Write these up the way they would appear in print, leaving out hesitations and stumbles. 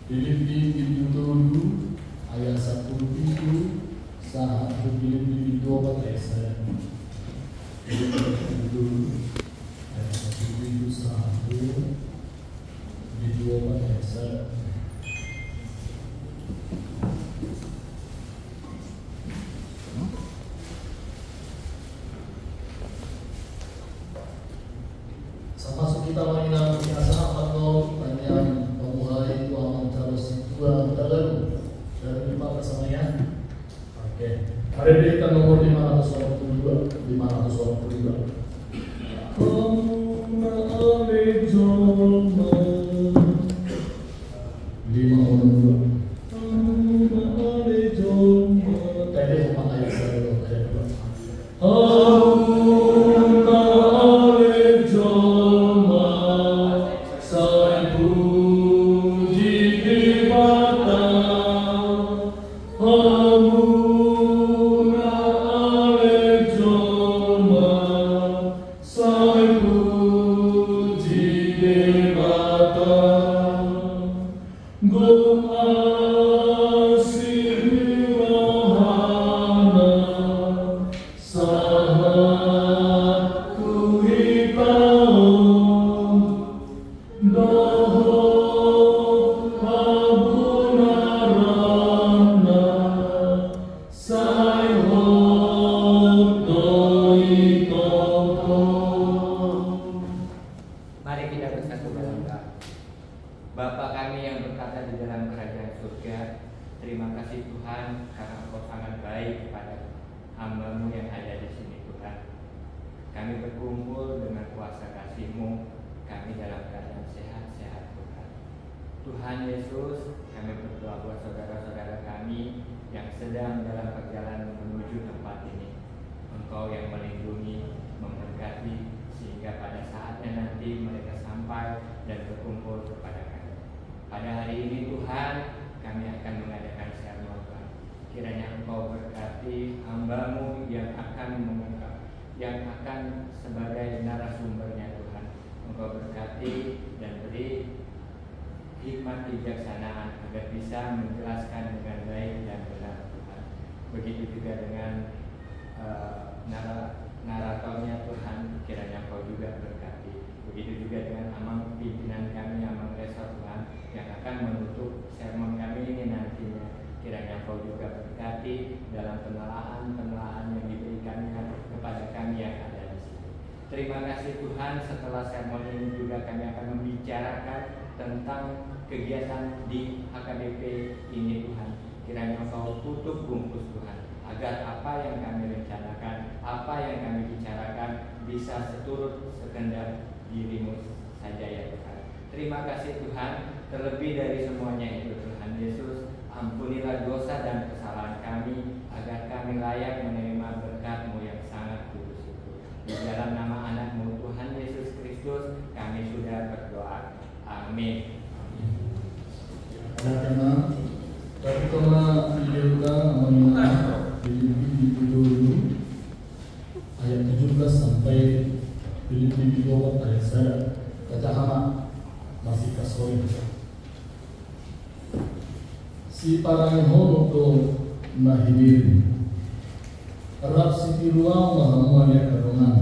Filipi pintu 7 ayat 1 itu saat Filipi pintu 4 ayat 1. Filipi pintu 7 ayat 1 itu saat pintu 4 ayat 1. Masuk kita mengenal biasa atau panjang pemuhai Tuhan terus dua terlalu dari 5 kesamaan. Oke. Hari ini kita nomor 522. Tadi empat ayat saya dulu ayat 2. Tuhan Yesus, kami berdoa buat saudara-saudara kami yang sedang dalam perjalanan menuju tempat ini. Engkau yang melindungi, memberkati, sehingga pada saatnya nanti mereka sampai dan berkumpul kepada kami. Pada hari ini Tuhan, kami akan mengadakan sermon Tuhan. Kiranya Engkau berkati hamba-Mu yang akan mengungkap, yang akan sebagai narasumbernya Tuhan. Engkau berkati dan beri hikmat bijaksanaan agar bisa menjelaskan dengan baik dan benar Tuhan. Begitu juga dengan naratornya Tuhan, kiranya Kau juga berkati. Begitu juga dengan amang pimpinan kami, amang resor Tuhan, yang akan menutup sermon kami ini nantinya. Kiranya Kau juga berkati dalam penelahan yang diberikannya kepada kami yang ada di sini. Terima kasih Tuhan, setelah sermon ini juga kami akan membicarakan tentang kegiatan di HKBP ini Tuhan. Kiranya Engkau tutup bungkus Tuhan, agar apa yang kami rencanakan, apa yang kami bicarakan bisa seturut sekehendak diri-Mu saja ya Tuhan. Terima kasih Tuhan, terlebih dari semuanya itu Tuhan Yesus, ampunilah dosa dan kesalahan kami, agar kami layak menerima berkat-Mu yang sangat kudus itu. Di dalam nama anak-Mu Tuhan Yesus Kristus kami sudah berdoa. Amin. Karena tapi karena juga mengenai Filipi dulu ayat 17 sampai Filipi 2 ayat 1 kata hama masih kasoi si parang hono to mahiri rap si piruang mahamuanya karungan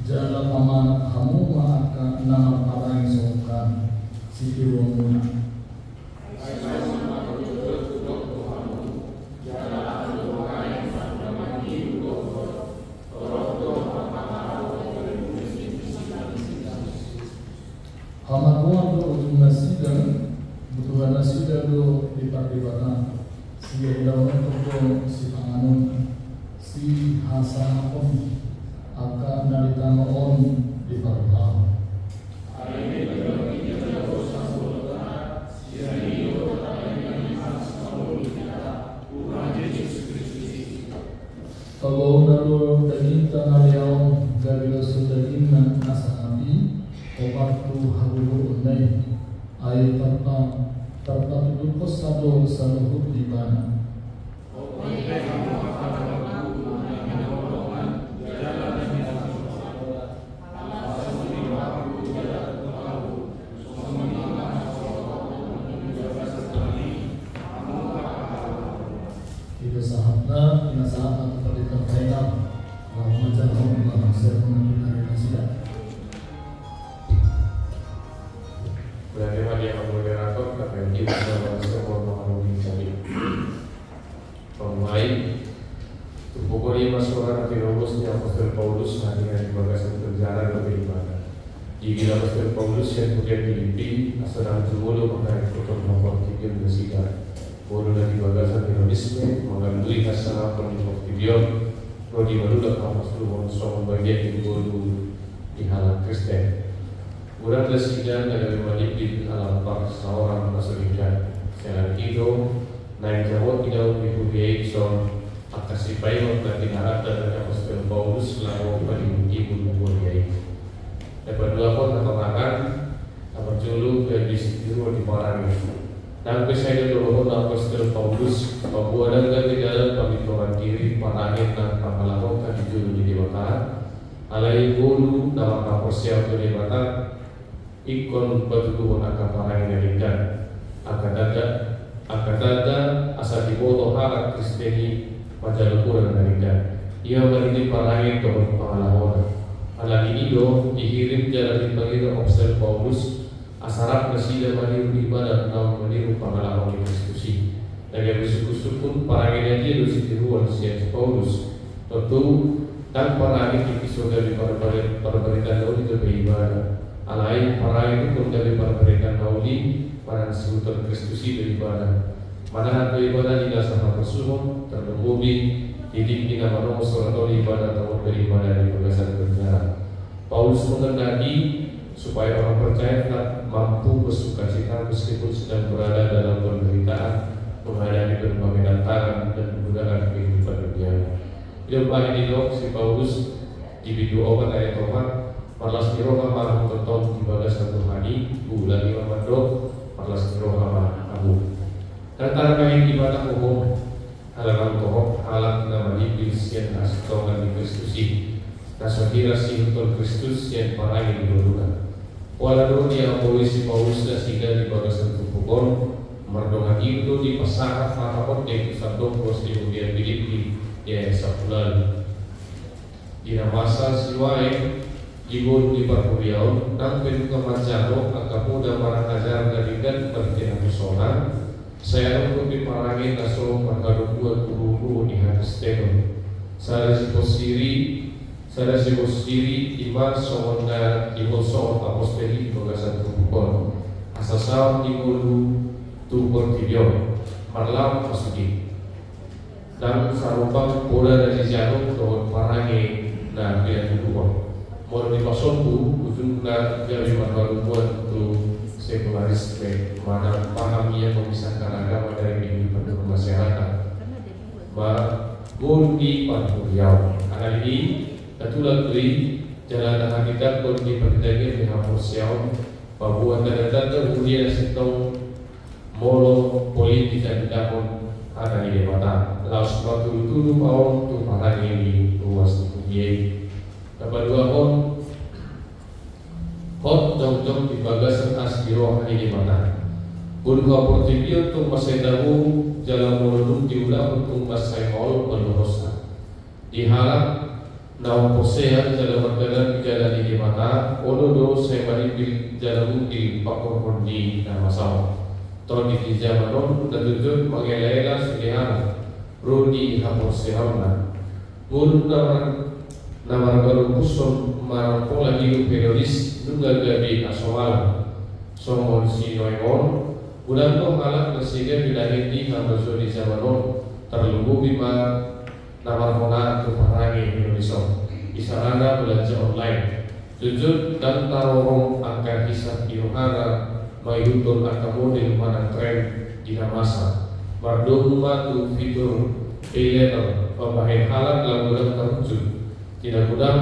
jala paman hamu maaka nama parang songkan si piruang muna. Hamakuan do ujung nasidan butuhan nasidan do dipakai si daun untuk si panganun si hasan on akan narita on di parah. Kalau nalu daging tanah yang gabila sudaging nan asa api waktu habulu unai ayat tanpa tutup satu hub di mana. sermon hari ini sudah. Berarti hadiah moderator KPMG bersama sermon mengalami kami. Pemulai pokoknya masukan hati Paulus yang Apostol Paulus hadirnya di bagasan perjalanan beribadah. Di bila Apostol Paulus yang kemudian Filipi asal jumlah mengenai kotor nomor 3 bersikap. Bodoh dari bagasan Heroisme mengandui hasanah penuh video. Rodi barulah Apostol Paulus bagian di bodoh di hal Kristen. Kurang lesidan dari malipin alam par seorang masyarakat. Selang itu naik jawab tidak dipunyai son akasi payung dan tindakan dari Apostol Paulus lalu paling ibu muliai. Dapat dua pun katakan apa julu dari situ dimarangi. Dan kesadaran dulu Apostol Paulus bahwa ada di dalam pemikiran diri parangin dan pamalakokan julu di dewata. Alai bulu dalam kaposya ke dewata ikon batu akan parangin derikan. Akan ada asal diboto hak Kristeni pada ukuran derikan. Ia berdiri parangin ke pamalakokan. Alat ini dikirim jalan dipanggil Apostol Paulus. Asarap nasida maniru ibadah atau maniru pengalaman Kristusi. Dari bersyukur pun parangin aja dosi tiruan siap Paulus. Tentu tanpa parangin episode dari perberitaan Nauli ke beribadah. Alain parangin pun dari perberitaan Nauli pada sebutan Kristusi beribadah. Mana beribadah tidak sama bersuhun terlebih didik di nama Romo atau ibadah atau beribadah di bagasan berjalan. Paulus mengendaki supaya orang percaya tak mampu bersukacita meskipun sedang berada dalam penderitaan, menghadapi berbagai tantangan dan menggunakan kehidupan dunia. Hidup ini si Paulus di video obat ayat obat, malas diroha mahu tertong di bagas satu hari, bulan lima mandok, malas diroha mahu. Dan tanda ibadah umum halaman tohok halat nama iblis yang astongan di Kristusi. Nasakira si untuk Kristus yang parah yang dibutuhkan. Walau dia polisi Paulus dan sehingga di bagasan tubuh merdongan itu di pasangan farapot yang disandung bos di kemudian Filipi ya sebulan di masa siwae ibu di Parkuriau dan penuka Manjaro angka muda para ajar dari dan berjalan pesona saya untuk diparangi naso markado buat guru di hadis tenon saya posiri iman soalnya ibu soal apostoli bagasan tubuh asasal ibu tubuh video malam masuki dan sarupang pola dari jauh untuk parangi dan pilihan tubuh mau dipasongku ujungnya dari markado buat untuk sekularis mana pahamnya memisahkan agama dari kehidupan masyarakat Gundi Parkuriau anak ini Itulah beri jalan hakikat pun diperdagang di hapus siau bahwa tanda-tanda kemudian setong molo politik dan dapur ada di dewata laos waktu itu mau tu parang ini luas kemudian dapat dua hot jom di bagasan asbiro hari di mana berdua portibio untuk masai tahu jalan molo diulang untuk masai hall pelurosa diharap Naum posea jalan berjalan di jalan di mata, ododo saya balik jalan di pakor kondi nama sama. Tahun di zaman dan tujuh mengelela sediana, rodi hapus sehamna. Gun nama baru puson marang pola hidup herois nunggal gabi asoal. Somon si noemon, udah kau halak nasiga bilangin di hambazo di zaman terlubu bima nama kona tu parangi Indonesia di sarana belanja online jujur dan tarorong angka hisap irohana mayutul angka model mana tren di masa mardung matu fitur pilihan pembahayan halat laguran terwujud tidak mudah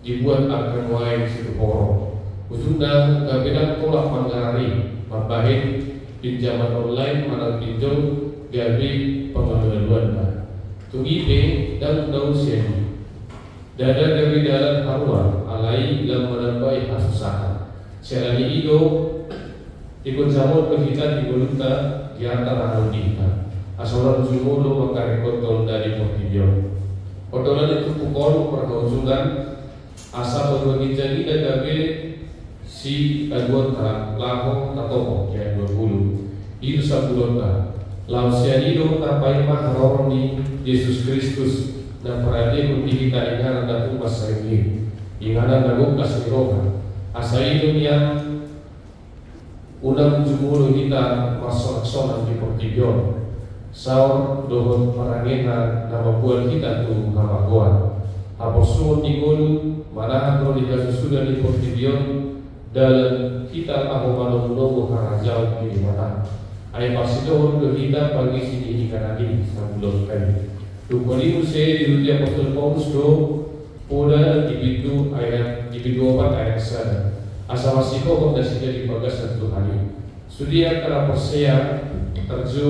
dibuat akan wain situ porong ujungnya gabedan tolak manggarari pembahayan pinjaman online mana pinjol gabi pengeluaran Tugipe dan daun siani dada dari dalam arwah alai dalam menambai asusahan selagi itu ikut jamur kita di Golunta di antara Aludita asolan jumolo maka rekod dari Portibio kotolan itu pukul pergaulan Asa berbagi jadi dan gabe si anggota lahong atau yang 20 itu sabulota lau sianido tapai maharoni Yesus Kristus dan perade kunti kita ingana dan masa ini ingana nagok kasiroha asa itu yang unang jumuro kita masok-sonan di Portibion saur dohon parangena nama buat kita tu hamagoan aposuon di golu manahan roli sudah di Portibion dalam kita aku malu-malu harajau di mata. Ayat pasidohon ke kita pagi sini ikan lagi sebelum kali. Tukolimu saya di dunia Apostol Paulus do poda di pintu ayat di pintu 4 ayat 1. Asa masih kau dah sudah dibagas satu hari. Sudia kala persia terju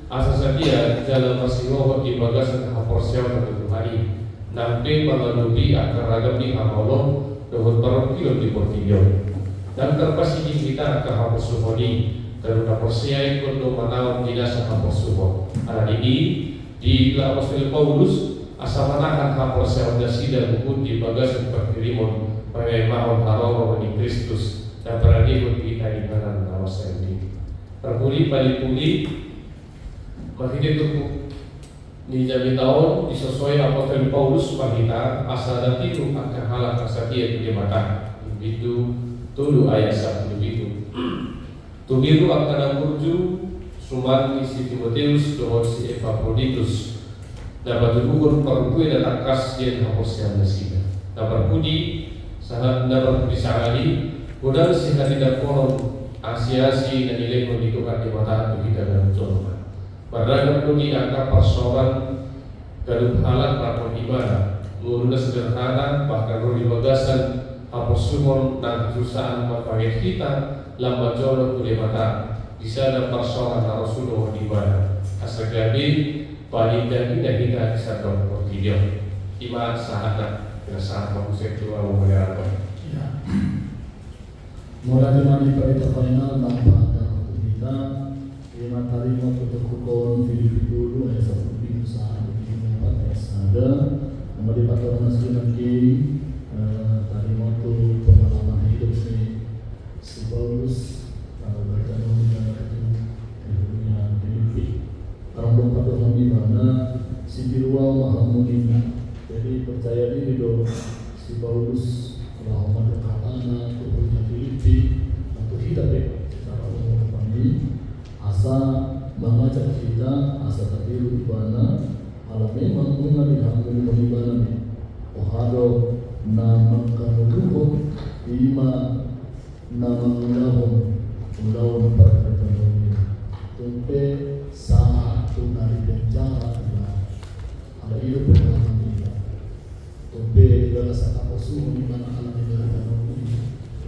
asa sadia dalam masih kau dibagas satu persia satu hari. Nampi pengalubi akan ragam di Amalon dohon baru kilo di Portibion. Dan terpasti kita ke hapus suhoni karena persiai kondo manau tidak sahapus suho. Ada ini di Apostol Paulus asamanakan hapus seondasi dan buku di bagas perkirimon pada mahon haroro di Kristus dan peradilan kita di kanan kawasan ini. Terpuli pali-puli mahidip tuku di jami tahun disesuai Apostol Paulus kita asal dan tiru akan halak kesakian di mata itu tulu ayat 1 itu. Tumiru akan burju suman isi Timoteus dohon si Epaphroditus dapat diukur perkui dan akas yang hapus yang nasibah. Dapat budi sahat dapat disangani kodal si tidak konon asiasi dan nilai menentukan di mata kita dan colongan. Padahal budi angka persoalan gaduh halat rapor ibadah muruna sederhana bahkan roli bagasan hapus sumon dan kesusahan mempahit kita lamba jodoh kuliah mata di sana persoalan Rasulullah di mana asagabi paling dan kita bisa tahu portidio ima sahaja saat manusia keluar memelihara. Mulai dari perintah final tanpa ada kita lima kali mau terkukul Filipi dulu ayat 1 pintu saat ini ayat 1 nomor 4 orang masih lagi tadi waktu pengalaman hidup si Paulus bertemu dengan dunia Filipi orang dompet orang di mana si Pirwa Mahamudin jadi percaya diri do si Paulus kalau ada katana tubuhnya Filipi untuk kita secara umum kami asa mengajak kita asa tertiru di mana kalau memang bunga dihamil bagaimana nih ohado nama kanuduho lima nama undahon perkataannya tumpe sama tunari penjara ada hidup pengalaman dia tumpe dalam satu posuh di mana alam ini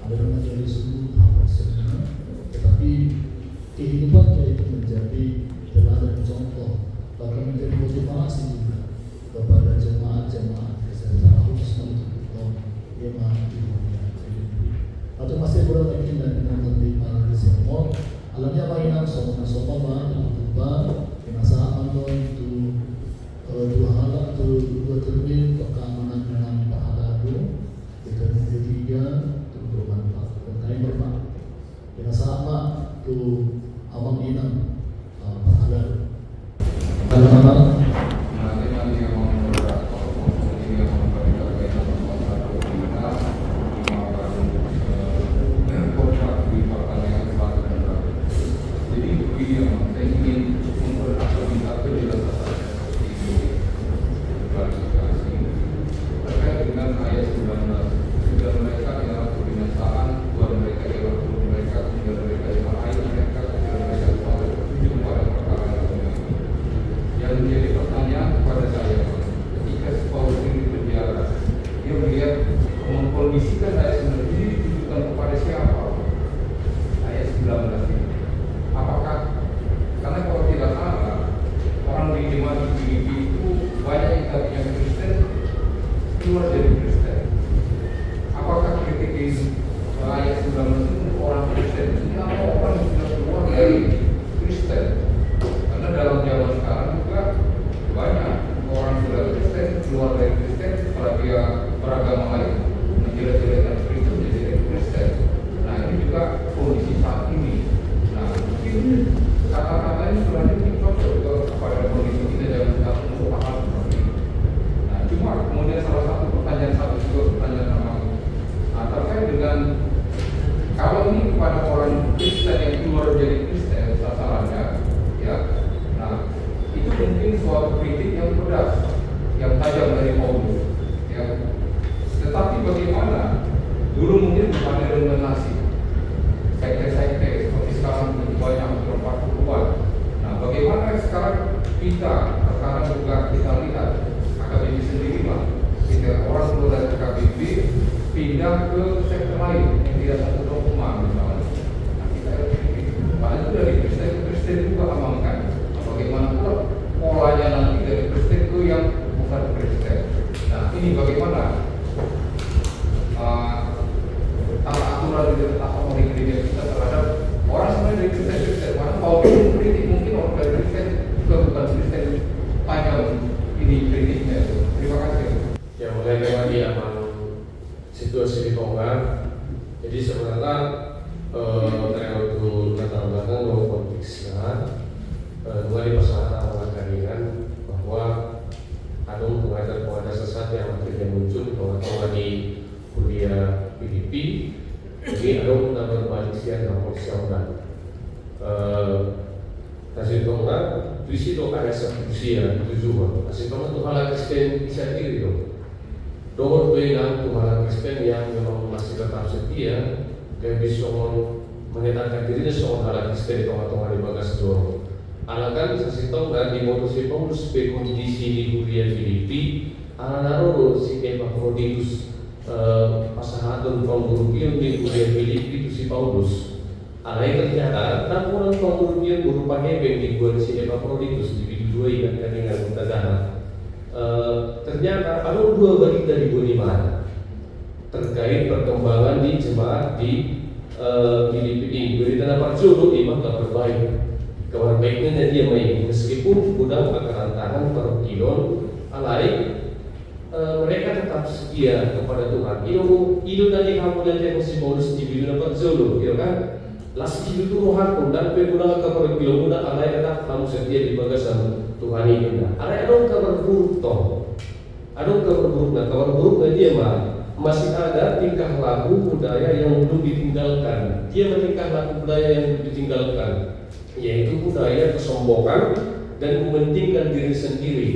ada yang menjadi sungguh hasilnya tetapi kehidupannya itu menjadi teladan contoh bahkan menjadi motivasi juga kepada jemaat-jemaat secara khusus untuk jemaat di dunia atau masih kurang lagi dan mengerti para semua alamnya mainan sama lupa penasaran itu dua hal atau dua termin keamanan dengan pahala itu yang ketiga itu bermanfaat dan kami bermanfaat penasaran itu abang inam pahala kalau kata-katanya sebenarnya ini cocok juga kepada kondisi kita dalam untuk hal seperti itu. Nah, cuma kemudian salah satu pertanyaan sama terkait dengan kalau ini kepada orang Kristen yang keluar jadi Kristen sasarannya, ya, nah itu mungkin suatu kritik yang pedas, yang tajam dari Paulus, ya. Tetapi bagaimana dulu mungkin bukan denominasi, sekte-sekte seperti sekarang begitu banyak berempat puluhan. Nah, bagaimana sekarang kita sekarang juga kita lihat AKBP sendiri lah, kita orang keluar dari AKBP pindah ke sekte lain yang tidak satu dogma misalnya. Nah, kita padahal itu dari Kristen ke Kristen juga amalkan. Nah, bagaimana pula polanya nanti dari Kristen ke yang bukan Kristen. Nah, ini bagaimana tata aturan yang ditetapkan oleh gereja kita terhadap orang sebenarnya dari Kristen. Karena kalau kritik mungkin orang dari Kristen juga bukan Kristen tajam ini kritiknya. Terima kasih. Ya, mulai dari amal situasi di Tonga. Jadi sebenarnya terkait latar belakang bahwa konteksnya mulai masalah mengatakan bahwa ada pengajar sesat yang akhirnya muncul di Tonga di kuliah PDP. Jadi ada menambah Malaysia dan Malaysia Nasi Tonga di situ ada Rusia tujuan. Nasi Tonga itu hal Kristen bisa diri dong. Domor bilang Tuhan Kristen yang memang masih tetap setia, dia bisa menyatakan dirinya seorang hal Kristen di tengah-tengah di bagas dorong. Alakan sasi Tonga di motosi Paulus pe kondisi di Huria Filipi, ala naroro si Epaphroditus pasahatun penggurupion di Huria Filipi itu si Paulus. Alai ternyata namun penggurupion berupa hebeng di buat si Epaphroditus di dua ikan dengan mutadana. Ternyata ada dua berita di Budiman terkait perkembangan di jemaat di Filipi ini. Berita dapat jodoh imam kabar baik. Kabar baiknya dia main meskipun budak akan tangan per kilon alai mereka tetap setia kepada Tuhan. Itu tadi kamu dan dia masih bonus di video dapat jodoh, ya kan? Las itu rohan dan pemuda kabar kilon muda alai tetap kamu setia di bagasan Tuhan ini. Ada kabar buruk toh. Ada kabar buruk. Nah, kabar buruknya dia masih ada tingkah laku budaya yang belum ditinggalkan. Dia tingkah laku budaya yang belum ditinggalkan, yaitu budaya kesombongan dan mementingkan diri sendiri.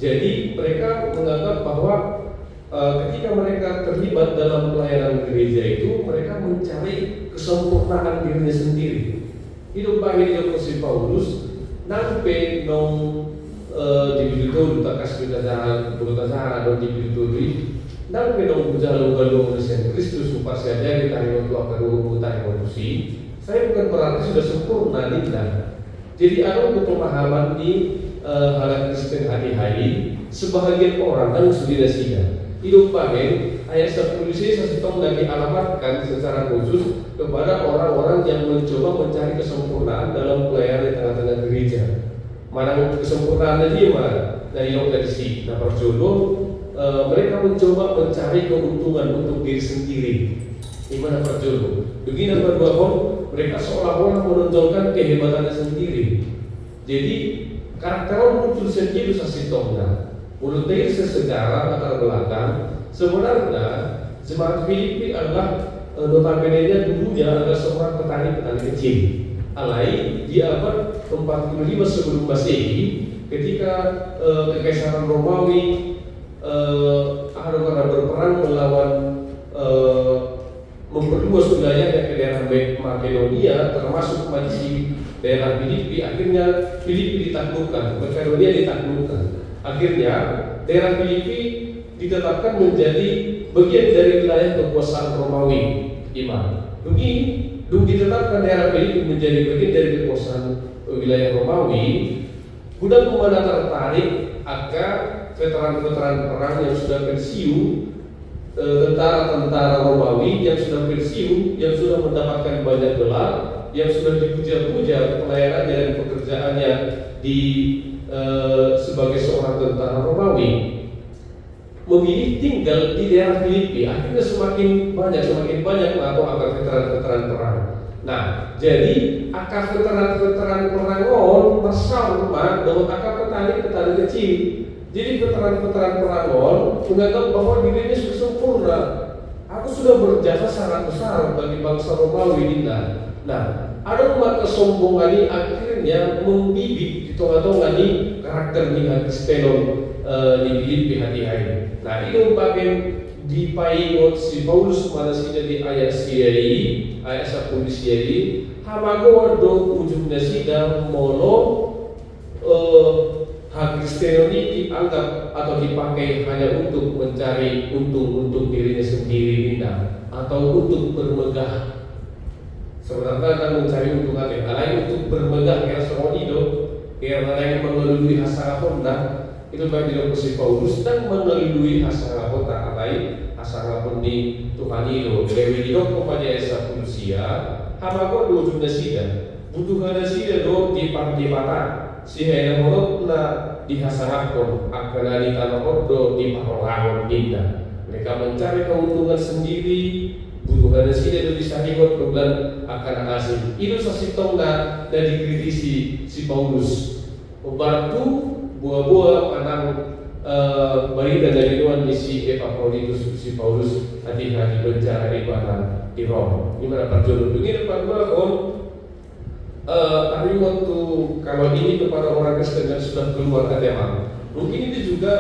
Jadi mereka menganggap bahwa ketika mereka terlibat dalam pelayanan gereja itu, mereka mencari kesempurnaan dirinya sendiri. Itu bahaya si Paulus. Nampe nong dibiduto takas bidazara atau dibiduto di nampe nong bujalo galo Kristen Kristus upah saja kita hidup tua kedua tarik manusia. Saya bukan berarti sudah sempurna tidak. Jadi ada pemahaman di hal Kristen hari-hari sebahagian orang dan sudah hidup bagian ayat 10 satu lagi alamatkan secara khusus kepada orang-orang yang mencoba mencari kesempurnaan dalam pelayanan di tengah-tengah gereja. Mana kesempurnaan dia dari lokasi dapat jodoh, mereka mencoba mencari keuntungan untuk diri sendiri. Gimana perjodoh? Begini berdua mereka seolah-olah menonjolkan kehebatannya sendiri. Jadi karakter muncul sendiri sasitongnya. Menurut dari sejarah latar belakang, sebenarnya jemaat Filipi adalah notabene-nya dulunya adalah seorang petani kecil. Alai di abad 45 sebelum Masehi, ketika Kekaisaran Romawi karena berperang melawan memperluas wilayahnya ke daerah Makedonia, termasuk masih daerah Filipi. Akhirnya Filipi ditaklukkan, Makedonia ditaklukkan. Akhirnya daerah Filipi ditetapkan menjadi bagian dari wilayah kekuasaan Romawi. Begini, ditetapkan daerah Filipi menjadi bagian dari kekuasaan wilayah Romawi. Guna mana tertarik agar veteran-veteran perang yang sudah pensiun, tentara-tentara Romawi yang sudah pensiun, yang sudah mendapatkan banyak gelar, yang sudah dipuja-puja pelayanannya dan pekerjaannya di sebagai seorang tentara Romawi, memilih tinggal di daerah Filipi. Akhirnya semakin banyak atau agar veteran-veteran perang. Nah, jadi akar veteran-veteran perangol bersama bahwa akar petani kecil. Jadi veteran-veteran perangol menganggap bahwa dirinya sudah sempurna. Aku sudah berjasa sangat besar bagi bangsa Romawi Dinda. Nah, ada umat kesombongan ini akhirnya membibit di tengah-tengah ini karakter ni Kristenon di Filipi hati-hati. Nah, itu bagian dipaingot si Paulus pada sini di ayat 10 hamago do ujungnya sida mono hak Kristenon ini dianggap atau dipakai hanya untuk mencari untung untuk dirinya sendiri atau untuk bermegah. Sebenarnya kan mencari untung apa? Lain untuk bermegah yang semua itu, yang lain mengelului hasara Honda itu bagi si Paulus dan mengelului hasara Honda lain hasara pun di Tuhan itu. Dewi itu kepada Esa Pulusia, hamago do ujungnya sida, butuh ada sida do di mata. Si hena morot na dihasarapon akan di tanah do di parolangon dinda. Mereka mencari keuntungan sendiri, butuh ada sida do bisa ikut bukan akan hasil. Itu sasitong na dan dikritisi si Paulus. Obartu buah-buah panang berita dari Tuhan misi Epaphroditus si Paulus hati-hati penjara di mana di Rom. Gimana perjodoh begini Pak Gua tapi waktu kalau ini kepada orang Kristen yang sudah keluar agama, mungkin itu juga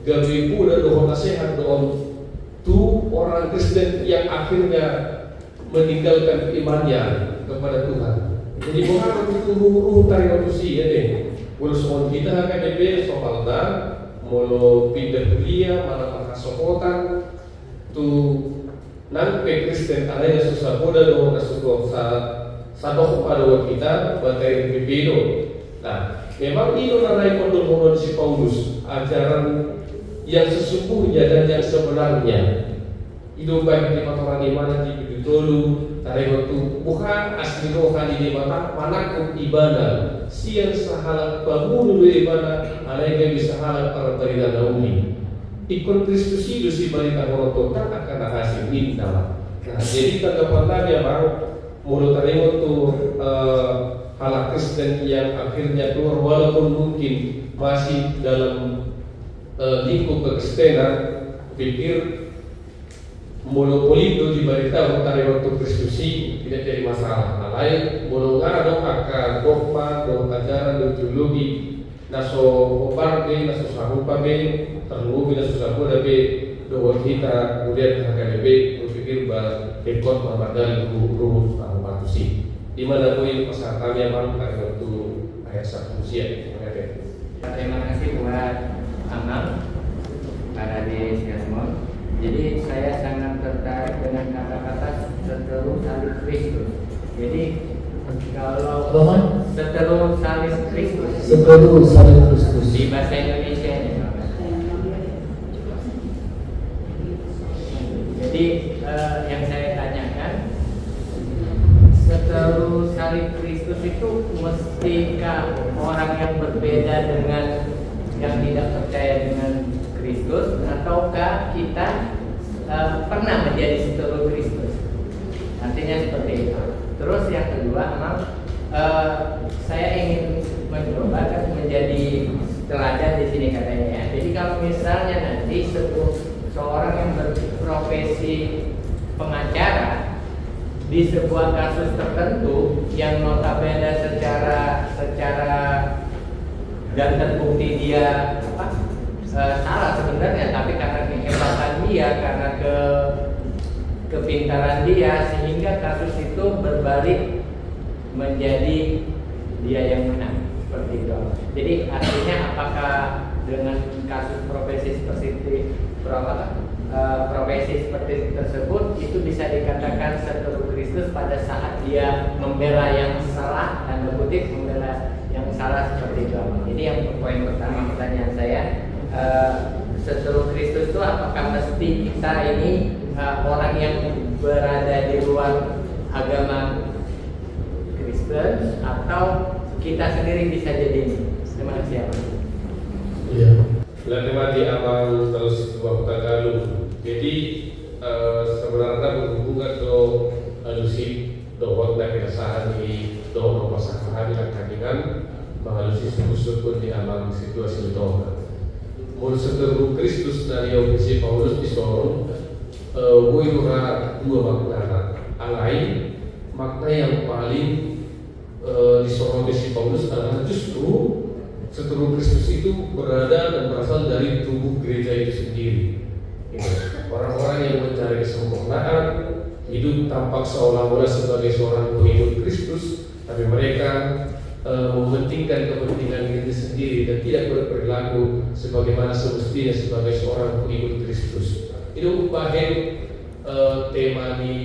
gawiku dan doa nasihat doa tu orang Kristen yang akhirnya meninggalkan imannya kepada Tuhan. Jadi bukan itu ruh tarik manusia deh. Kalau soal kita KDB soal molo pindah kuliah mana makasokotan tu nanti Kristen ada yang susah bodoh doa susah satu kepada kita bagai berbeda. Nah, memang itu nanai kodol si Paulus ajaran yang sesungguhnya dan yang sebenarnya. Itu baik di mata di mana di dulu tarik waktu bukan asli rohani di mata mana ibadah. Siang sahalat bangun dulu ibadah, ada yang bisa halat para teridan naumi. Ikon Kristus itu si balita morotokan akan hasil minta. Nah, jadi tanggapan tadi bang. Mulut tadi untuk halak Kristen yang akhirnya keluar walaupun mungkin masih dalam lingkup kekristenan, pikir monopoli itu diberitahu tadi waktu Kristusi tidak jadi masalah. Lain bolongan dong akan dogma, dong ajaran, dong teologi, naso oparbe, naso sahupabe, terlubi, naso sahupabe, dong kita kemudian akan lebih berpikir bahwa ekor memadai rumus sih. Di mana poin pesertanya bang pada waktu ayat 1 usia. Terima kasih buat Amang para di semua. Jadi saya sangat tertarik dengan kata-kata seteru salib Kristus. Jadi kalau seteru salib Kristus di bahasa Indonesia ini. Jadi yang saya tanyakan, seteru salib Kristus itu mestikah orang yang berbeda dengan yang tidak percaya dengan Kristus, ataukah kita pernah menjadi seteru Kristus? Artinya seperti itu. Terus yang kedua, memang saya ingin mencoba menjadi teladan di sini katanya. Jadi kalau misalnya nanti seorang yang berprofesi pengacara di sebuah kasus tertentu yang notabene secara dan terbukti dia salah sebenarnya, tapi karena kehebatan dia, karena kepintaran dia, sehingga kasus itu berbalik menjadi dia yang menang, seperti itu. Jadi artinya apakah dengan kasus profesi seperti tersebut itu bisa dikatakan seteru Kristus pada saat dia membela yang salah, dan kutip membela yang salah, seperti itu. Jadi yang poin pertama pertanyaan saya, seteru Kristus itu apakah mesti kita ini orang yang berada di luar agama Kristen, atau kita sendiri bisa jadi ini? Terima kasih. Iya. Latih amal terus sebuah kata. Jadi sebenarnya berhubungan ke alusi doang dan keresahan di doang pasangan yang kandungan mengalusi syukur di alam situasi doang. Menurut seteru Kristus dari ofisi Paulus di Sorong, dua makna. Alai makna yang paling disorong di Paulus adalah justru seteru Kristus itu berada dan berasal dari tubuh gereja itu sendiri. Orang-orang yang mencari kesempurnaan, hidup tampak seolah-olah sebagai seorang pengikut Kristus, tapi mereka mementingkan kepentingan diri sendiri dan tidak berperilaku sebagaimana semestinya sebagai seorang pengikut Kristus. Itu bahan tema di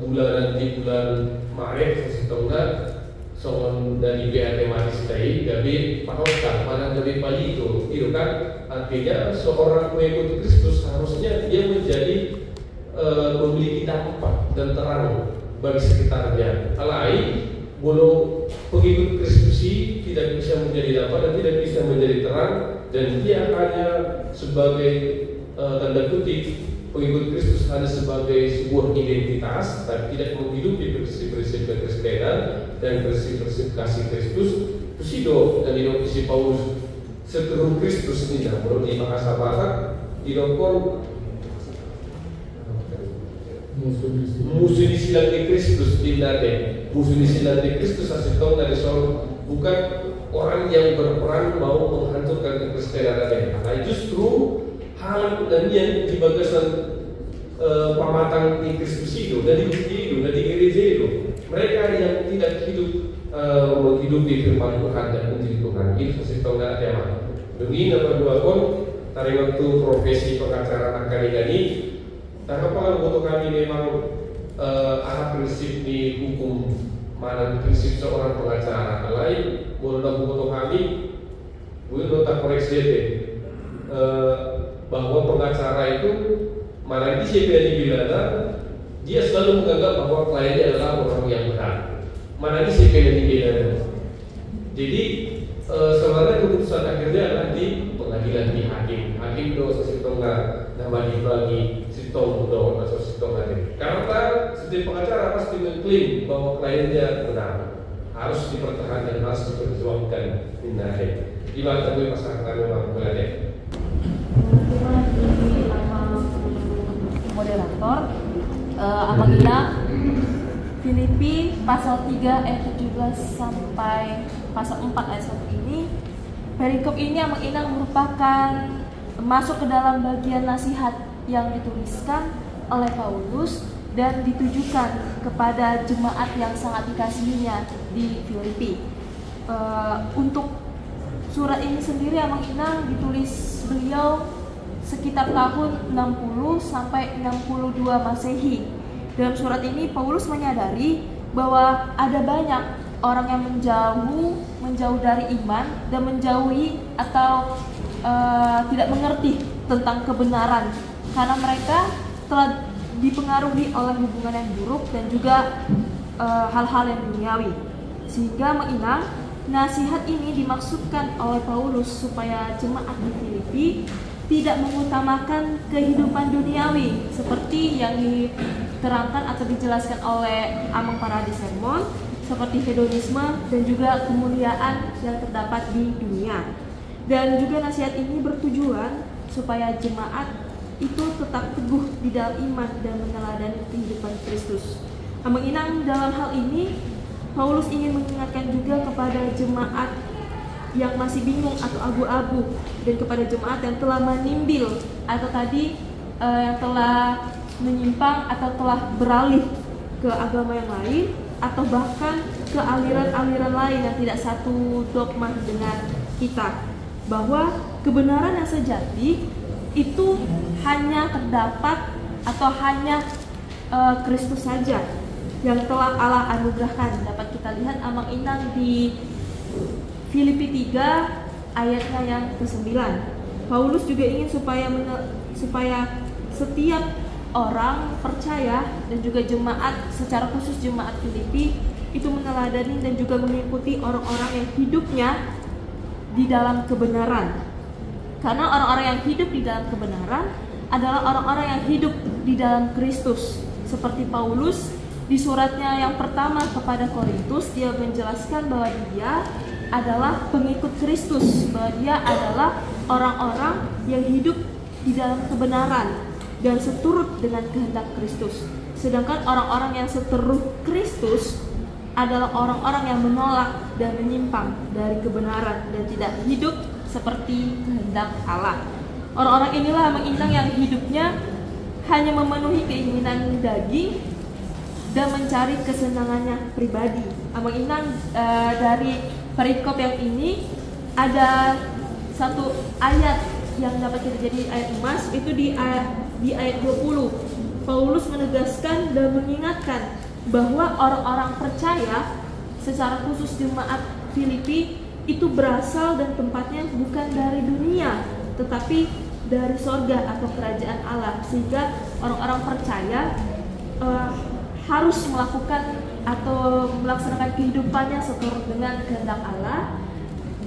bulan Maret setengah soal dari BA tematis tadi, tapi pahokan mana dari palito, itu kan artinya seorang pengikut Kristus harusnya dia menjadi memiliki dampak dan terang bagi sekitarnya. Alai bolo pengikut Kristus tidak bisa menjadi dampak dan tidak bisa menjadi terang, dan dia hanya sebagai tanda kutip pengikut Kristus hanya sebagai sebuah identitas, tapi tidak menghidupi prinsip-prinsip kekristenan dan prinsip-prinsip kasih Kristus. Tusido dan idopisi Paulus seteru Kristus ini, menurut di bahasa Batak didokor musuh disilang di Kristus dinate, musuh disilang di Kristus asitong dari soal bukan orang yang berperan mau menghancurkan kekristenan. Nah justru hal dan yang di bagasan pamatang di Kristus itu, dari gereja itu, mereka yang tidak hidup menghidupi firman Tuhan dan menjadi Tuhan. Itu asitong nggak tema. Demi nomor 2 kon, tarik waktu profesi pengacara akademik. Dan apakah untuk kami memang ada prinsip di hukum mana prinsip seorang pengacara lain boleh untuk kami boleh nota koreksi bahwa pengacara itu mana di CPN Bilana dia selalu menganggap bahwa kliennya adalah orang yang benar. Mana di CPN Bilana. Jadi sebenarnya keputusan akhirnya adalah di pengadilan di hakim. Hakim dosa setengah nama dibagi sitong do atau sitong hakim. Karena setiap pengacara pasti mengklaim bahwa kliennya benar, harus dipertahankan, harus diperjuangkan. Innahe. Di mana gue pasangan memang benar. Moderator apabila Filipi pasal 3 ayat 17 sampai pasal 4 ayat 1 ini, perikop ini Amang Inang merupakan masuk ke dalam bagian nasihat yang dituliskan oleh Paulus dan ditujukan kepada jemaat yang sangat dikasihinya di Filipi. Untuk surat ini sendiri Amang Inang ditulis beliau sekitar tahun 60 sampai 62 Masehi. Dalam surat ini Paulus menyadari bahwa ada banyak orang yang menjauh dari iman dan menjauhi atau tidak mengerti tentang kebenaran karena mereka telah dipengaruhi oleh hubungan yang buruk dan juga hal-hal yang duniawi. Sehingga menginang nasihat ini dimaksudkan oleh Paulus supaya jemaat di Filipi tidak mengutamakan kehidupan duniawi seperti yang diterangkan atau dijelaskan oleh Amang para di sermon, seperti hedonisme dan juga kemuliaan yang terdapat di dunia. Dan juga nasihat ini bertujuan supaya jemaat itu tetap teguh di dalam iman dan meneladani kehidupan Kristus. Amang Inang dalam hal ini Paulus ingin mengingatkan juga kepada jemaat yang masih bingung atau abu-abu dan kepada jemaat yang telah menimbil atau tadi yang telah menyimpang atau telah beralih ke agama yang lain atau bahkan ke aliran-aliran lain yang tidak satu dogma dengan kita, bahwa kebenaran yang sejati itu hanya terdapat atau hanya Kristus saja yang telah Allah anugerahkan. Dapat kita lihat Amang Inang di Filipi 3 ayatnya yang ke-9. Paulus juga ingin supaya setiap orang percaya dan juga jemaat, secara khusus jemaat Filipi itu meneladani dan juga mengikuti orang-orang yang hidupnya di dalam kebenaran. Karena orang-orang yang hidup di dalam kebenaran adalah orang-orang yang hidup di dalam Kristus. Seperti Paulus di suratnya yang pertama kepada Korintus, dia menjelaskan bahwa dia adalah pengikut Kristus, bahwa dia adalah orang-orang yang hidup di dalam kebenaran dan seturut dengan kehendak Kristus. Sedangkan orang-orang yang seteruh Kristus adalah orang-orang yang menolak dan menyimpang dari kebenaran dan tidak hidup seperti kehendak Allah. Orang-orang inilah Amang Inang yang hidupnya hanya memenuhi keinginan daging dan mencari kesenangannya pribadi. Amang Inang dari perikop yang ini ada satu ayat yang dapat kita jadi ayat emas, itu di ayat 20. Paulus menegaskan dan mengingatkan bahwa orang-orang percaya, secara khusus jemaat Filipi, itu berasal dan tempatnya bukan dari dunia, tetapi dari sorga atau kerajaan Allah. Sehingga orang-orang percaya harus melakukan atau melaksanakan kehidupannya seturut dengan kehendak Allah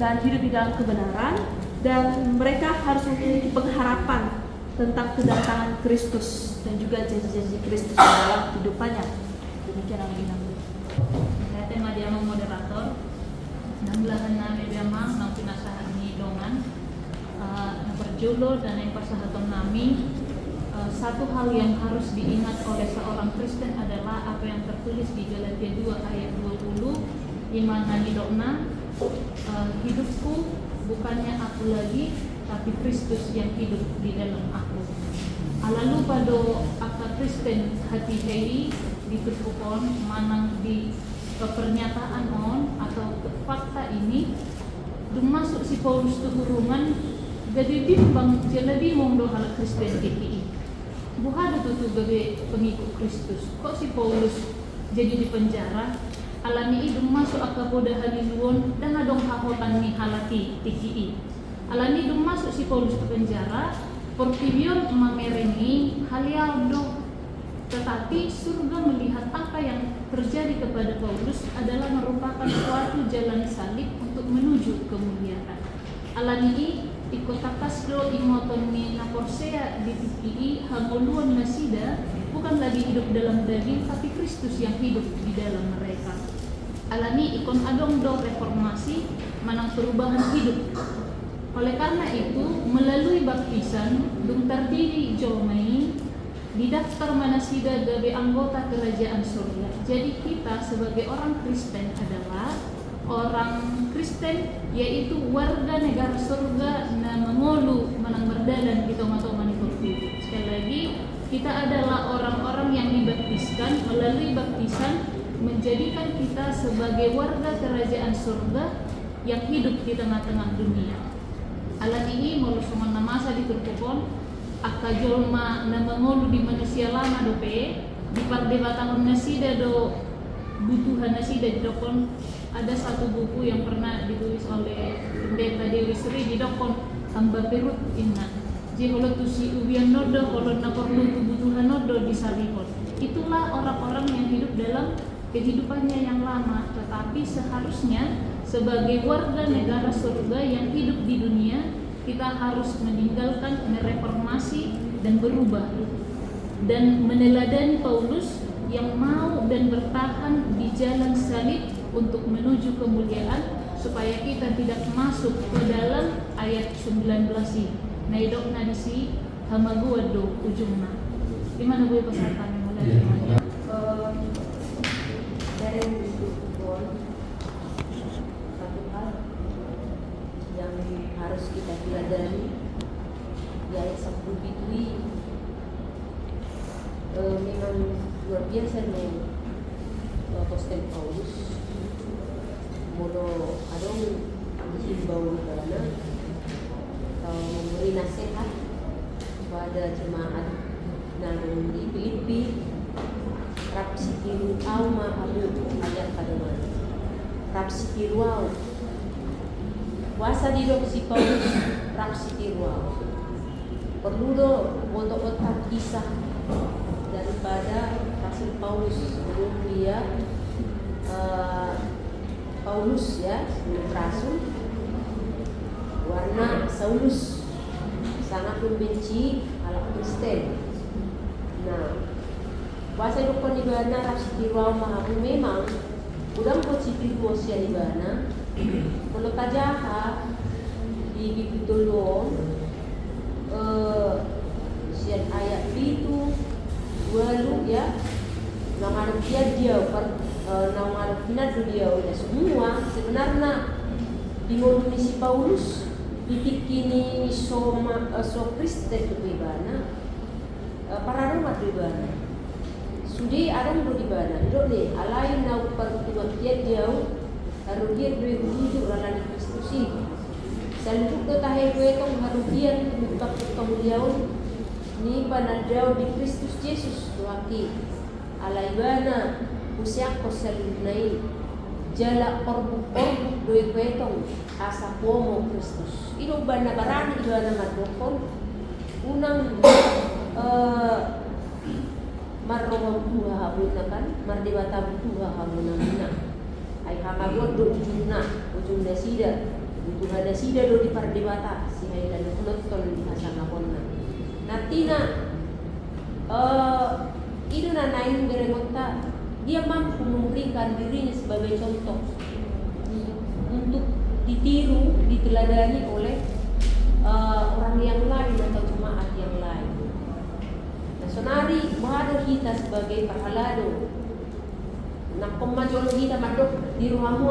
dan hidup di dalam kebenaran, dan mereka harus memiliki pengharapan tentang kedatangan Kristus dan juga janji-janji Kristus dalam kehidupannya. Demikian Amang Inang. Saya tema dia moderator. Namblahan nami dia mang nang pinasahan ni dongan. Perjulo dan yang persahabatan nami. Satu hal yang harus diingat oleh seorang Kristen adalah apa yang tertulis di Galatia 2 ayat 20. Iman hanidokna, hidupku bukannya aku lagi, tapi Kristus yang hidup di dalam aku. Lalu pada akta Kristen hati hei ditukupon manang di pernyataan on atau fakta ini masuk si Paulus tu hurungan gade bimbang jadi mongdo hal Kristen DKI. Bukan itu gade pengikut Kristus. Kok si Paulus jadi di penjara? Alani itu masuk akaboda haliluon dan adong hahotan ni halati TKI. Alani itu masuk si Paulus ke penjara. Portivion mamereni halialdo. Tetapi surga melihat apa yang terjadi kepada Paulus adalah merupakan suatu jalan salib untuk menuju kemuliaan. Alani ikotakas do imotoni naporsea di TKI hamoluan nasida bukan lagi hidup dalam daging, tapi Kristus yang hidup di dalam mereka. Alani ikon adong do reformasi manang perubahan hidup. Oleh karena itu, melalui baptisan, dung terdiri jomai di daftar manasida gabe anggota kerajaan surga. Jadi kita sebagai orang Kristen adalah orang Kristen, yaitu warga negara surga na mengolu manang berdalan kita matoman itu. Sekali lagi, kita adalah orang-orang yang dibaptiskan. Melalui baptisan menjadikan kita sebagai warga kerajaan surga yang hidup di tengah-tengah dunia. Alat ini molusuman namasa di Turkopon akajolma na mengolu di manusia lama dope di perdebatan nasida do butuhan nasida di dokon. Ada satu buku yang pernah ditulis oleh Pendeta Dewi Sri di dokon hamba perut inna jeholo tusi ubian nodo holo na perlu kebutuhan nodo di salihon. Itulah orang-orang yang hidup dalam kehidupannya yang lama, tetapi seharusnya sebagai warga negara surga yang hidup di dunia, kita harus meninggalkan, mereformasi dan berubah dan meneladani Paulus yang mau dan bertahan di jalan salib untuk menuju kemuliaan, supaya kita tidak masuk ke dalam ayat 19 ini. Naidok nadisi hamaguado ujungna. Di mana gue pesertanya mulai? Dari satu hal yang harus kita pelajari, yaitu sabtu bitui memang luar biasa nih Apostel Paulus. Mono adong himbau karena memberi nasihat kepada jemaat nang di Filipi. Rapsikiru au mahamu ayat kademan. Rapsikiru au. Wasa di dok si Paulus rapsikiru au. Perlu do otak kisah daripada Rasul Paulus sebelum dia Paulus ya sebelum Rasul. Warna Saulus sangat membenci alat Kristen. Nah, Bahasa Eropa di bana rasa tiruau mahabu memang udang buat si tiruau sia di bana kalau tajaha di bibitolong sian ayat itu walu ya nangarap dia nangarap pinadu dia udah semua sebenarnya di ngomong si Paulus dipikini so Kristen itu ibana para rumah ibana sudi adam do ibana do ne alai na pertuan dia jauh haru dia dua wujud rala di Kristus saluk to tahe dua tong haru dia buka kemuliaan ni panadau di Kristus Yesus tuaki alai ibana usiak ko salunai jala orbuk doi petong asa pomo Kristus ino bana barani ibana madokon unang marroham tuha habuna kan mardewata tuha habuna mina ai hamagot do ujung dasida do di pardewata si hai dan kulot tol di hasana konna natina itu nanain berenota dia mampu memberikan dirinya sebagai contoh untuk ditiru, diteladani oleh orang yang lain atau jemaat yang lain. Nah, sonari ada kita sebagai pahalado. Nak pemajuan kita madok di ruhamu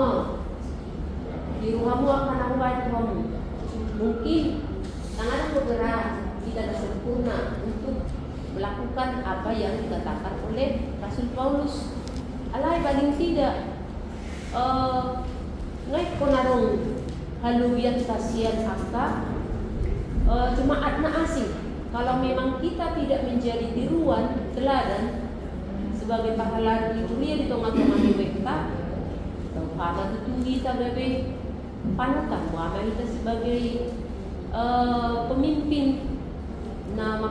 akan awal kamu. Mungkin sangat bergerak kita dah sempurna untuk melakukan apa yang dikatakan oleh Rasul Paulus. Alai paling tidak ngai konarong haluyan kasihan angka jemaat na asing. Kalau memang kita tidak menjadi tiruan teladan sebagai pahala di dunia di tengah-tengah mereka, pada itu kita bebe panutan bahwa kita sebagai pemimpin nama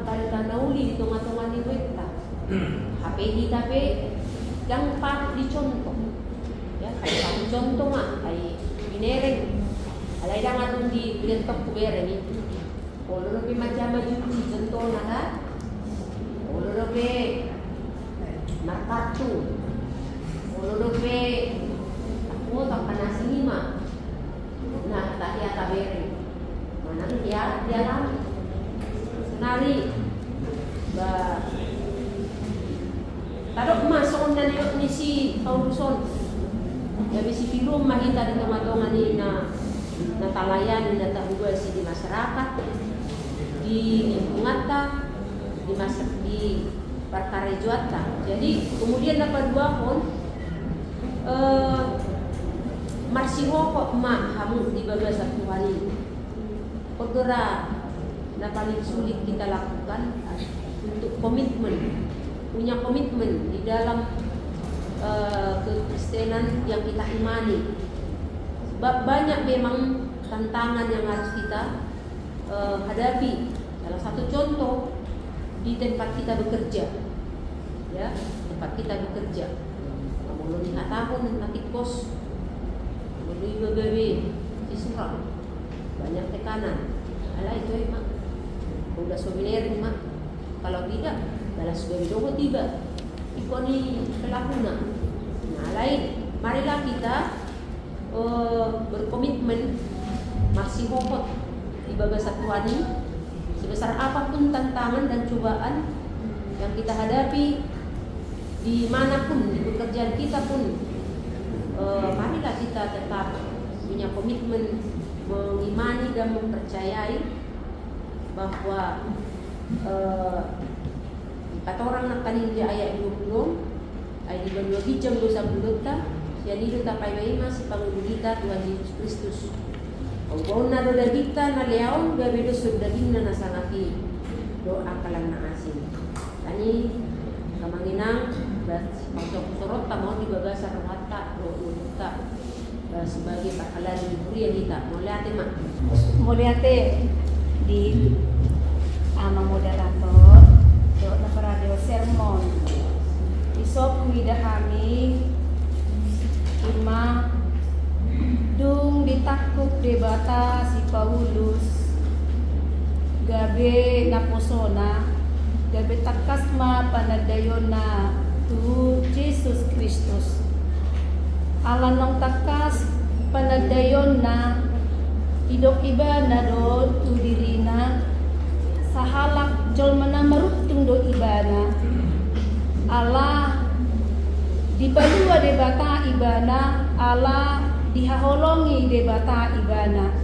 parita nauli di tengah-tengah mereka. HP kita be yang pat dicontoh ya kayak contoh mah kayak minereng alai dangan di bentok kubere ni kalau lebih macam juti contoh nada kalau lebih markatu kalau lebih aku tak panas ini mah nah tak dia kabere mana dia lama senari ba taruh masuk dan yuk misi Pauluson. Ya misi film mahita di tengah-tengah ni na talayan na tahuga si di masyarakat di lingkungan ta di perkara juata. Jadi kemudian dapat dua pun marsiho kok mak hamu di bagas satu hari. Perkara na paling sulit kita lakukan untuk komitmen. Punya komitmen di dalam kekristenan yang kita imani. Sebab banyak memang tantangan yang harus kita hadapi. Salah satu contoh di tempat kita bekerja, ya tempat kita bekerja. Kalau di tahun nanti kos, kalau di BBB, siswa banyak tekanan. Alah itu emang, udah souvenir mak. Kalau tidak balas sebagai dogo tiba ikoni pelakuna. Nah lain marilah kita berkomitmen masih hopot di bagas satuan ini sebesar apapun tantangan dan cobaan yang kita hadapi dimanapun di pekerjaan kita pun marilah kita tetap punya komitmen mengimani dan mempercayai bahwa kata orang nak tadi di ayat 20 ayat 22 bijam dosa belota jadi itu tapai bayi masih panggil kita Tuhan Yesus Kristus kau na doa kita na leaon gabe dosa daging na nasangati doa kalang na asin tani kamanginang masuk sorot mau di bagasa rohata rohta sebagai pahala di burian kita moliate di ama moderator do na radio sermon isop widahami ima dung ditakuk debata si Paulus gabe naposona gabe takasma panadayona tu Yesus Kristus. Ala nong takas panadayona idok ibana do tu dirina sahalak jolmana maruptung do ibana. Ala dibalua debata ibana, ala dihaholongi debata ibana.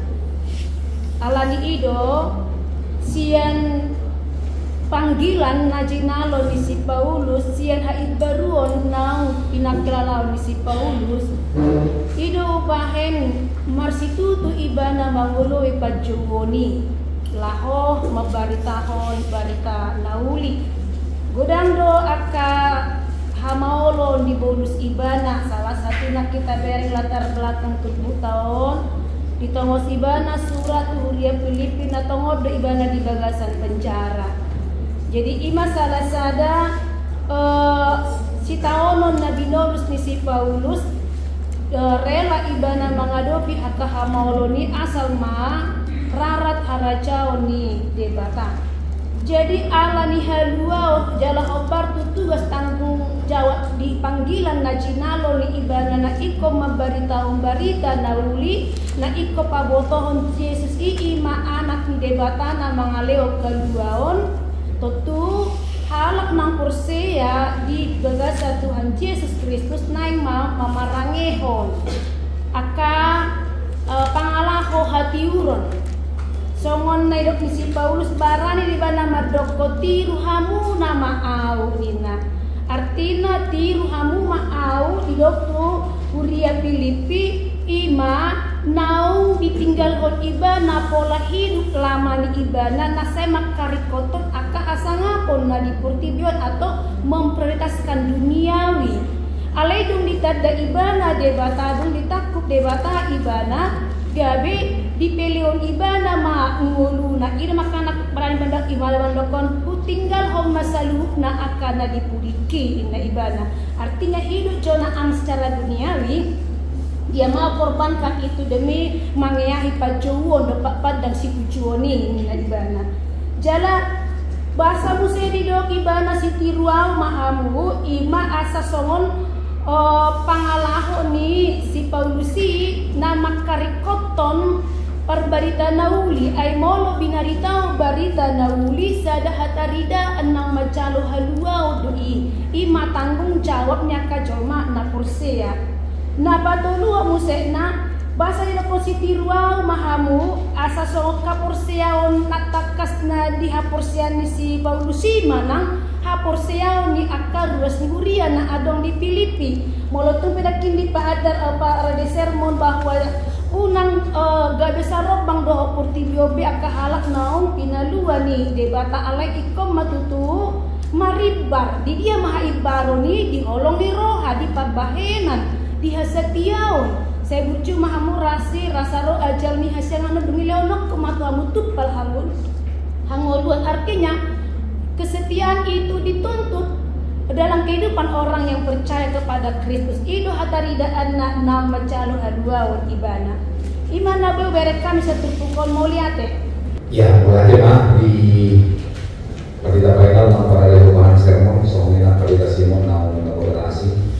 Ala ni ido sian panggilan najinalo ni si Paulus, sian haid baruon nang pinaglalao ni si Paulus. Ido upahen marsitutu ibana mangulo ipadjuwoni laho mabaritahon barita nauli. Godando aka hamaolon di bonus ibana, salah satu nak kita beri latar belakang 7 tahun di tongos ibana surat Huria Filipi na tongod do ibana di bagasan penjara. Jadi ima salah sada si taonon na dinolus ni si Paulus rela ibana mengadopi haka hamaoloni asal ma rarat harajao ni debata. Jadi ala ni halua jala opar tugas tanggung jawab di panggilan na jinalo ni ibana na iko mabaritaon barita nauli na iko pabotohon Yesus ima anak ni debata na mga leo kaluaon tutu halak ng kurseya di bagasa Tuhan Yesus Kristus na mamarangehon aka pangalaho hatiuron. Songon na idok ni si Paulus barani di bana madoko tiru hamu na maau nina. Artina tiru hamu maau idok tu Huria Filipi ima naung ditinggal hon iba na pola hidup lama ni ibana na saya makarikotot aka asangapon na dipurtibion atau memprioritaskan duniawi. Alaidung ditada ibana debata dung ditakut debata ibana gabe di pelion ibana ma ngulu na ira makanak berani bandak ibana bandokon tinggal hom masaluh na akan na dipudiki na ibana. Artinya hidup jona ang secara duniawi dia mau korbankan itu demi mangeahi pajuwon dapat padang si kujuoni na ibana. Jala bahasa musa di dok ibana si tiruang mahamu ima asa songon pangalaho ni si Paulusi na makarikoton parbarita nauli ay molo binaritaw barita nauli sada hatarida anang majalo haluaw doi ima tanggung jawabnya kajoma na kurseya na patulua musena basa nila ko si tiruaw mahamu asa so kapurseyaon natakas na di hapurseyan ni si Paulusi manang hapurseyaon ni akar ruas ni Huria na adong di Filipi molotong pedakin di paadar para de sermon bahwa unang gabe sarok bang doho purtibiobe aka halak naong pinalua ni debata alay ikom matutu maribar di dia mahaibaro ni diholong ni roha di pabahenan di hasatiaon saya bucu mahamu rasa roh ajal ni hasil anu dungi leonok kematu amutut pal hangoluan. Artinya kesetiaan itu dituntut dalam kehidupan orang yang percaya kepada Kristus. Ido hatarida anak nama calon aduawan ibana. Imana beu berek kami satu pukul moliate. Ya, mulai mah di Partita Painal nang para lehumahan sermon soalnya Partita Simon nang moderasi.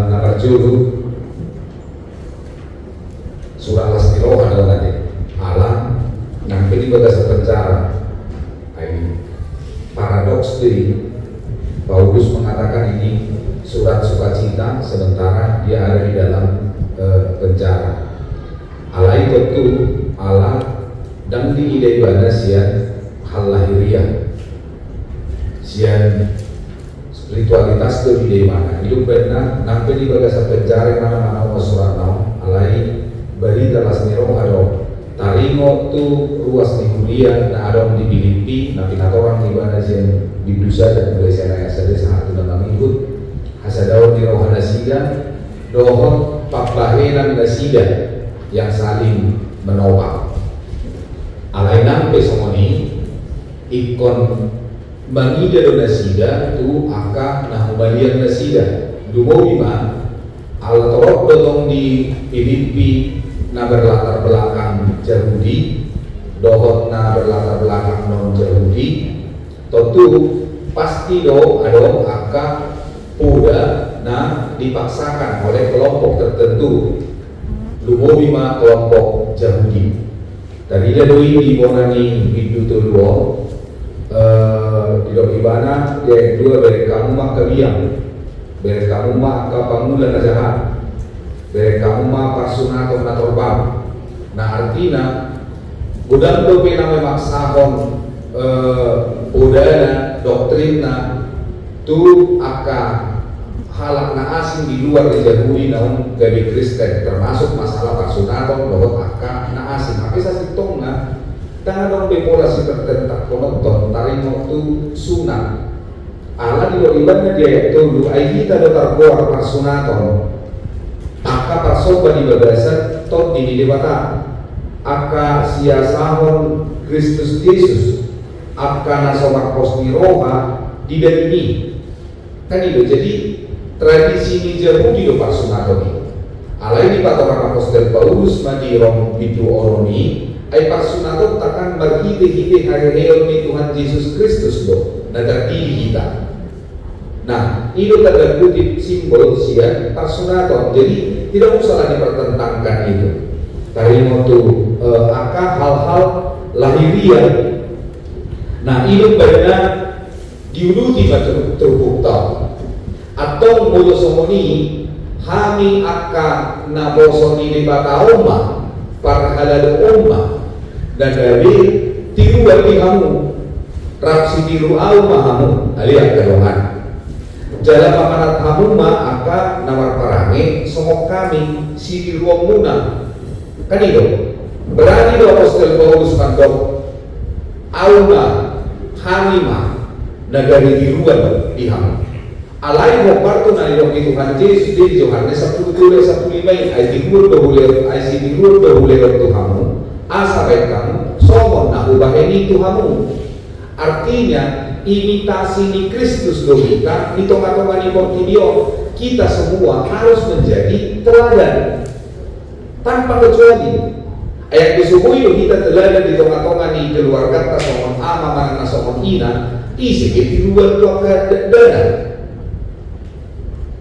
Nakarjulu surah Lasmiro adalah nanti alam nang di bagasa penjara. Paradoks dari Paulus mengatakan ini surat sukacita sementara dia ada di dalam penjara. Alai tentu Allah dan di ide ibadah sian hal lahiriah, sian spiritualitas itu ide mana hidup benar nampi di bagasa penjara mana surat nau alai bari dalas niro ado taringo tu ruas di Huria na adong di Filipi na pinatorang ibadah sian bidusa dan Malaysia na asal satu dalam ikut hasadaw di rohana siga dohon paklahenan nasiga yang saling menopang alai nampe somoni ikon bangida do nasiga tu aka na hubalian nasiga dumo bima ala torok dotong di Filipi na berlatar belakang Yahudi dohon na berlatar belakang non Yahudi tentu pasti ada akan udah dipaksakan oleh kelompok tertentu, lumobima kelompok Yahudi. Tadi dia di bonani itu dulu, di ibana yang dua dari kamu mak kabiang, dari kamu mak kapangulan jahat, dari kamu mak parsuna atau natorbam. Nah artinya budang dope nama maksahon udara doktrinna tu akan halak na asing di luar dijadui namun dari Kristen, termasuk masalah parsunaton bahwa akan na asing. Tapi saya hitung na tangan dong dekorasi tertentak penonton tarik waktu sunat ala di ibadah dia itu ai kita dotar keluar parsunaton maka parsoba di bagasan tot di debata aka siasahon Kristus Yesus aka nasomak posni roha di ini kan itu. Jadi tradisi ini Yahudi do parsunaton ini alai di patokan apostol Paulus madi rom bidu oroni ai parsunaton takkan berhide-hide hari-hari ni Tuhan Yesus Kristus do nadar diri kita. Nah itu tanda kutip simbol sia parsunaton. Jadi tidak usah lagi dipertentangkan itu dari waktu akan hal-hal lahiriah. Nah itu benar diuduti terbukta atau molosomoni hami akan nabosoni di bataoma parhalal umma dan dari tiru bagi kamu rapsi tiru alma kamu alias kedongan jalan pamanat kamu ma akan nawar parangi somok kami si tiru muna kan itu berani do apostol Paulus mandok alma hanima nagari tiruan di kamu alai mo parto na ilong Tuhan Yesus di Yohanes 10:15 ay tigur bahule ay si tigur bahule waktu kamu asa baik kamu somon na ubahin itu kamu. Artinya imitasi ni Kristus do kita di tongkat-tongkat ni Portibio kita semua harus menjadi teladan tanpa kecuali. Ayat disubuhi do kita teladan di tongkat-tongkat ni keluarga ta somon ama mana somon ina isi ketiruan do dana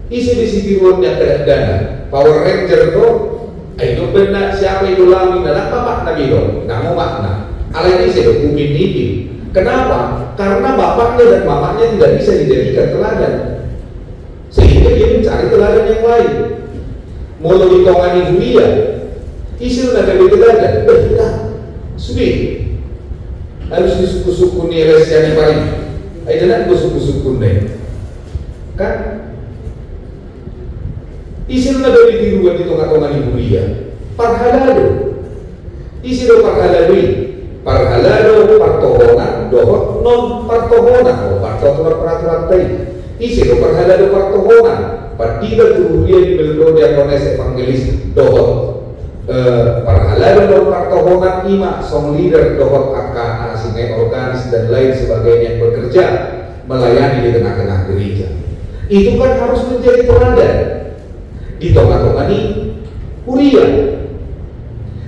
isi di sitiruannya dana Power Ranger do itu benar siapa itu lami dan apa lagi do nggak mau makna alai isi do kumin ini. Kenapa? Karena bapaknya dan mamanya tidak bisa dijadikan teladan sehingga dia mencari teladan yang lain. Mulu ditongani dunia isi udah jadi teladan betul sudah harus disuku-suku nih resiani paling ayo dan suku-suku nih kan isi na dari tiruan di tongkat-tongkat ibu dia parhalado isi do parhalado partohonan dohot non partohonan partohonan peraturan tadi isi do parhalado partohonan partida tururia di beldo diakones evangelis dohot parhalado non partohonan ima song leader dohot akan asingai organis dan lain sebagainya yang bekerja melayani di tengah-tengah gereja itu kan harus menjadi teladan di tongkat-tongkat ini Uria.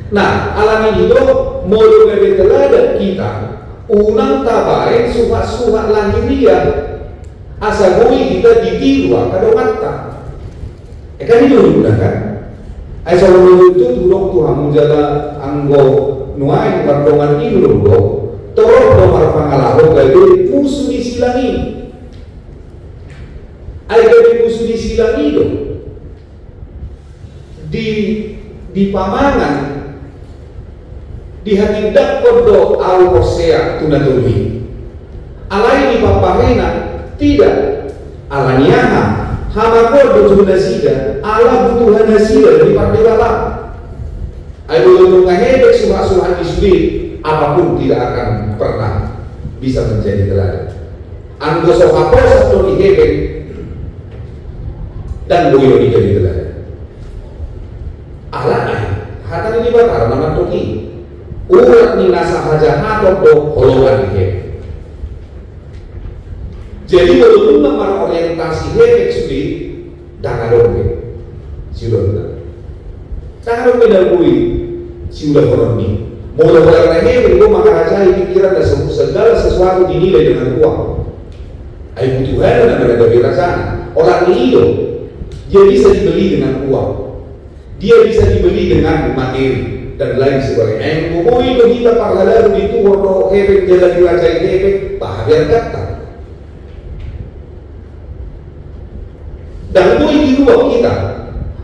Nah alami itu mulu dari teladan kita unang tabain suhat-suhat lahiriah asa bui kita ditiru kadongata kan itu digunakan asa bui itu turun Tuhan menjala anggo nuain pardongan itu dulu torok nomor pangalaho dari musuh disilangi ay dari musuh disilangi itu di pamangan dihatindak kodo al hosea tunatului alai di papahena tidak alaniaha hama kodo tunasida ala butuhan nasida di pandegala ayo ngahedek suha-suha disulit apapun tidak akan pernah bisa menjadi teladan anggo sohapos atau dihebek dan boyo dijadi teladan alai hatan ini bakar nama toki urat ni nasa hajahat do hologan he. Jadi walaupun nama orientasi he sudi dangadong siulah dangadong medalui siulah koroni Mula-mula hehehe, kau makarajai pikiran dan segala sesuatu dinilai dengan uang. Ayo Tuhan dan mereka berasaan. Orang itu dia bisa dibeli dengan uang, dia bisa dibeli dengan materi dan lain sebagainya. Yang ngomong itu kita paralalu itu orang hehehe jalan dirajai hehehe, bahagia kata. Dan itu di luar kita.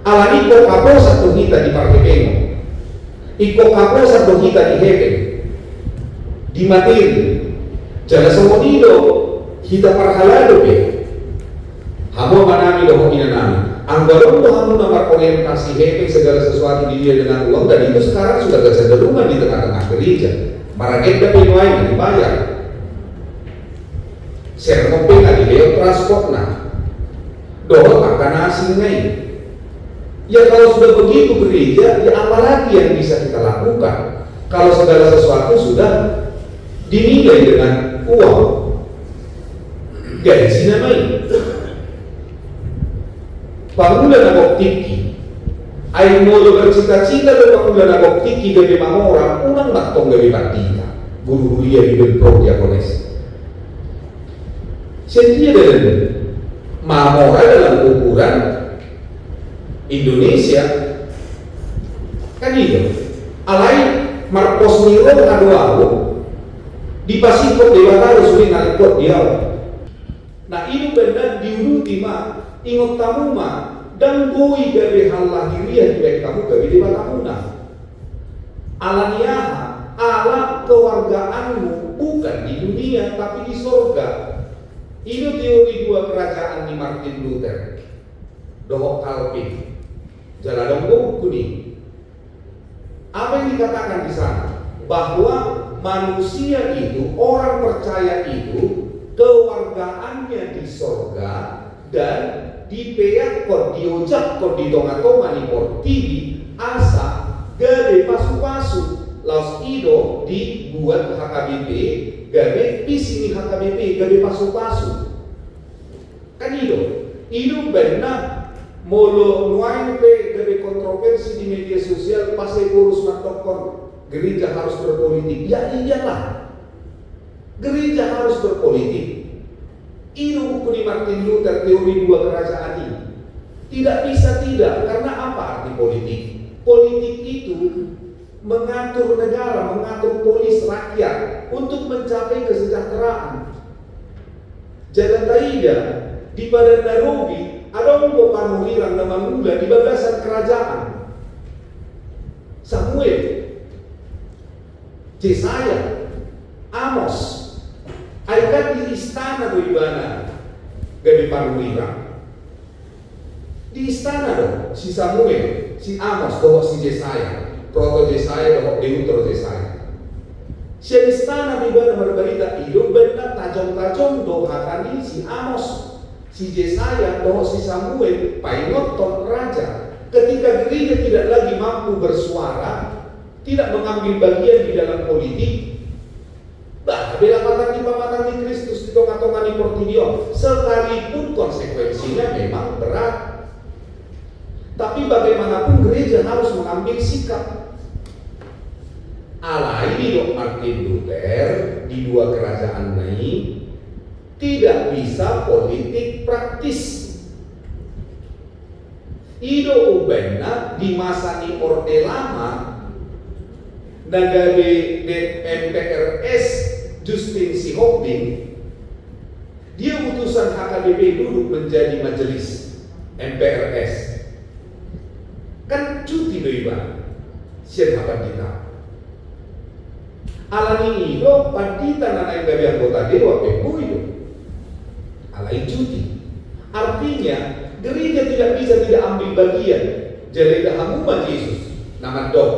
Alani kok kapos atau kita di parkepengo. Iko kapos atau kita di hehehe, di materi. Jangan semua itu kita parhalado be. Hamo manami doho inanami. Anggaran tuh hamu nomor orientasi hehehe segala sesuatu di dia dengan uang, dan itu sekarang sudah kecenderungan di tengah-tengah gereja. Maragenda penuai dibayar. Sermopena di leo transport nah. Doho akan asing nih. Ya kalau sudah begitu gereja, ya apa lagi yang bisa kita lakukan? Kalau segala sesuatu sudah dinilai dengan uang, gaji namanya. Pangulan agok tiki, ayo mau bercita-cita do pangulan agok tiki gabe orang, unang matong gabe partita, guru dia di bentrok diakones. Sendiri dengan mamora dalam ukuran Indonesia kan itu alai Marcos Niro aduh di Pasifik Dewa harus sulit ngalipot dia. Nah ini benar diuruti mah ingot tamu mah dan bui gabe hal lahiriah di kamu gabe Dewa tamuna alaniaha ala kewargaanmu bukan di dunia tapi di surga. Ini teori dua kerajaan di Martin Luther dohok Calvin jalan dong kuning. Apa yang dikatakan di sana? Bahwa manusia itu, orang percaya itu, kewargaannya di sorga dan dipeakon, diojak kon di tonga-tonga ni portivi asa gade pasu-pasu laos ido dibuat HKBP gade pisini HKBP gade pasu-pasu kan ido benar molo nuain pe gade kontroversi di media sosial pas urus matokon gereja harus berpolitik. Ya iyalah, gereja harus berpolitik. Ini buku di Martin Luther teori dua kerajaan ini. Tidak bisa tidak, karena apa arti politik? Politik itu mengatur negara, mengatur polis rakyat untuk mencapai kesejahteraan. Jalan Taida di Badan Nairobi ada orang panuhiran nama mula di bagasan kerajaan. Samuel, Yesaya, Amos, ayat di istana do ibana gabi panuhiran. Di istana dong, si Samuel, si Amos, doh si Yesaya, proto Yesaya, doh deutro Yesaya. Si istana di mana berberita hidup benar tajam-tajam doh hatani si Amos. Si Yesaya, doh si Samuel, painoton raja. Ketika gereja tidak lagi mampu bersuara, tidak mengambil bagian di dalam politik, bah bela patang di Kristus di tongah-tongah di Portibio, sekalipun konsekuensinya memang berat. Tapi bagaimanapun gereja harus mengambil sikap. Alai di Martin Luther di dua kerajaan ini tidak bisa politik praktis. Ido ubena di masa ni Orde Lama nagabe MPRS Justin Sihombing, dia utusan HKBP duduk menjadi majelis MPRS. Kan cuti doiba sian pandita. Alani itu pandita nanai gabe anggota dewa peku itu. Alai cuti. Artinya gereja tidak bisa tidak ambil bagian. Jadi dahamuman Yesus nama dok.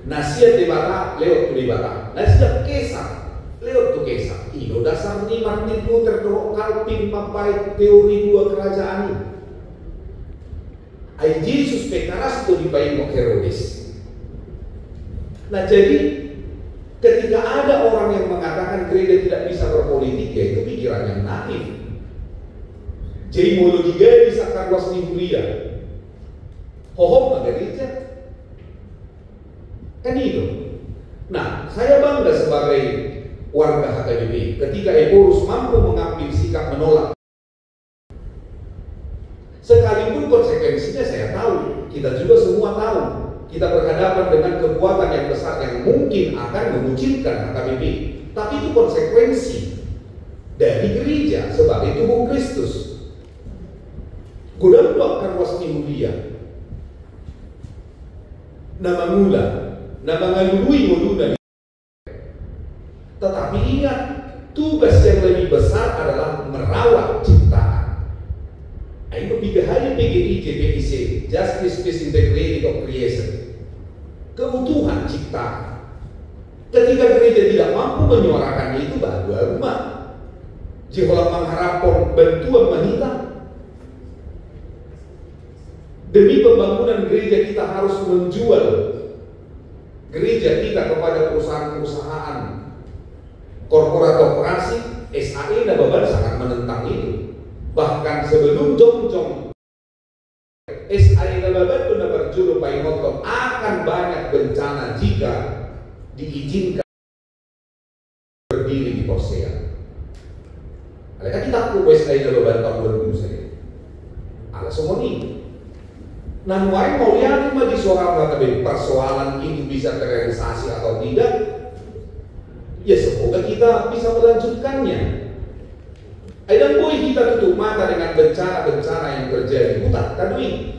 Nasihat debata lewat tu debata. Nasihat kesah lewat tu kesah. Ino dasar ni Martin Luther doh Calvin papai teori dua kerajaan ini. Ay Yesus pekaras tu dipaimok Herodes. Nah jadi ketika ada orang yang mengatakan gereja tidak bisa berpolitik, ya itu pikiran yang naif. Jadi mulu juga bisa karwas di Huria. Hohong gereja. Kan itu. Nah saya bangga sebagai warga HKBP ketika Eporus mampu mengambil sikap menolak. Sekalipun konsekuensinya saya tahu, kita juga semua tahu, kita berhadapan dengan kekuatan yang besar yang mungkin akan mengucilkan HKBP. Tapi itu konsekuensi dari gereja sebagai tubuh Kristus. Gudang doakan wasni mulia, nama mula, nama ngalului muluna. Tetapi ingat, tugas yang lebih besar adalah merawat ciptaan. Itu PGHI, PGI, JPIC, Justice, Peace, Integrity of Creation, keutuhan ciptaan. Ketika gereja tidak mampu menyuarakan itu, baru rumah Jehovah mengharapkan bantuan menghilang. Demi pembangunan gereja kita harus menjual gereja kita kepada perusahaan-perusahaan korporasi, SAE dan Baban sangat menentang itu. Bahkan sebelum jong-jong SAE dan Baban sudah berjuru paimoton akan banyak bencana jika diizinkan berdiri di Porsea. Mereka kita aku SAE dan Baban tahun 2000 saja. Ada semua ini. Nah, mulai mau lihat di soal persoalan itu bisa terrealisasi atau tidak, ya semoga kita bisa melanjutkannya. Dan boleh kita tutup mata dengan bencana-bencana yang terjadi. Utak, tadui.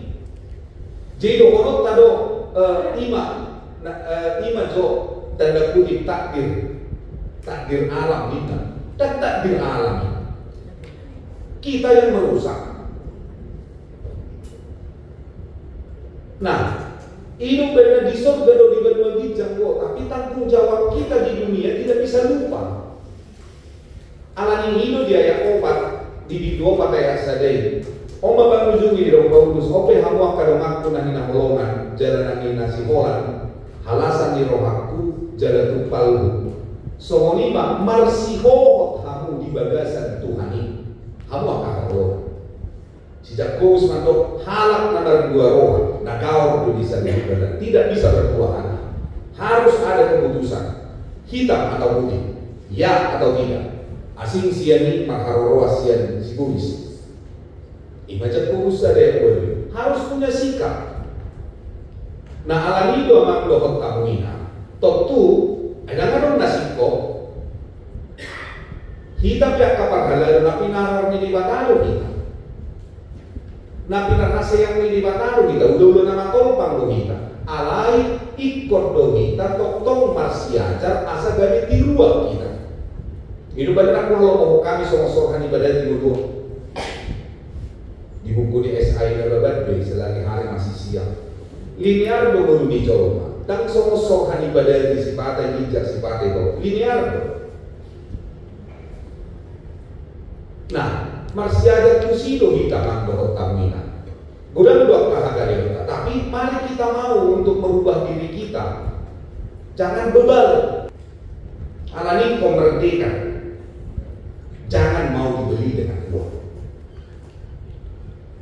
Jadi dokonot tado ima jo tanda kutip takdir alam kita. Dan takdir alam kita yang merusak. Nah, hidup benar di surga do di berbagi jangkau, tapi tanggung jawab kita di dunia tidak bisa lupa. Alani hidup di ayat 4 di 2 ayat sadai. Oma bangunjungi di Paulus, ope hawa kadang aku nahi naholongan, jalan nahi nasi holan, halasan di rohaku, jalan tupalku. Songonima marsihohot hamu di bagasan Tuhani, hamu akan roh. Sejak kau semantok halak nomor 2 roh, nah kau bisa benar, tidak bisa berbuah. Harus ada keputusan, hitam atau putih, ya atau tidak. Asing siani maharoroa sian siguris. Ibacat kurus ada yang boleh, harus punya sikap. Nah alami doa mak dohot kamina, tentu ada kadang nasiko. Hitam ya kapar halal, napi narar ni dibatalo kita. Napi narase yang ni dibatalo kita, udah nama tolpang do kita. Alai ikut do kita, tong marsiajar asa gani tiruak kita. Itu benar aku kalau mau kami sorang-sorang ibadah di dulu di buku di SI Babat selagi hari masih siang. Linear do baru dicoba. Dan sorang-sorang ibadah di sipatai bijak sipatai do linear do. Nah, masih ada tusido kita mangdo tamina. Gudang dua kahagaria. Tapi mari kita mau untuk merubah diri kita. Jangan bebal. Alani komerdeka. Jangan mau dibeli dengan uang.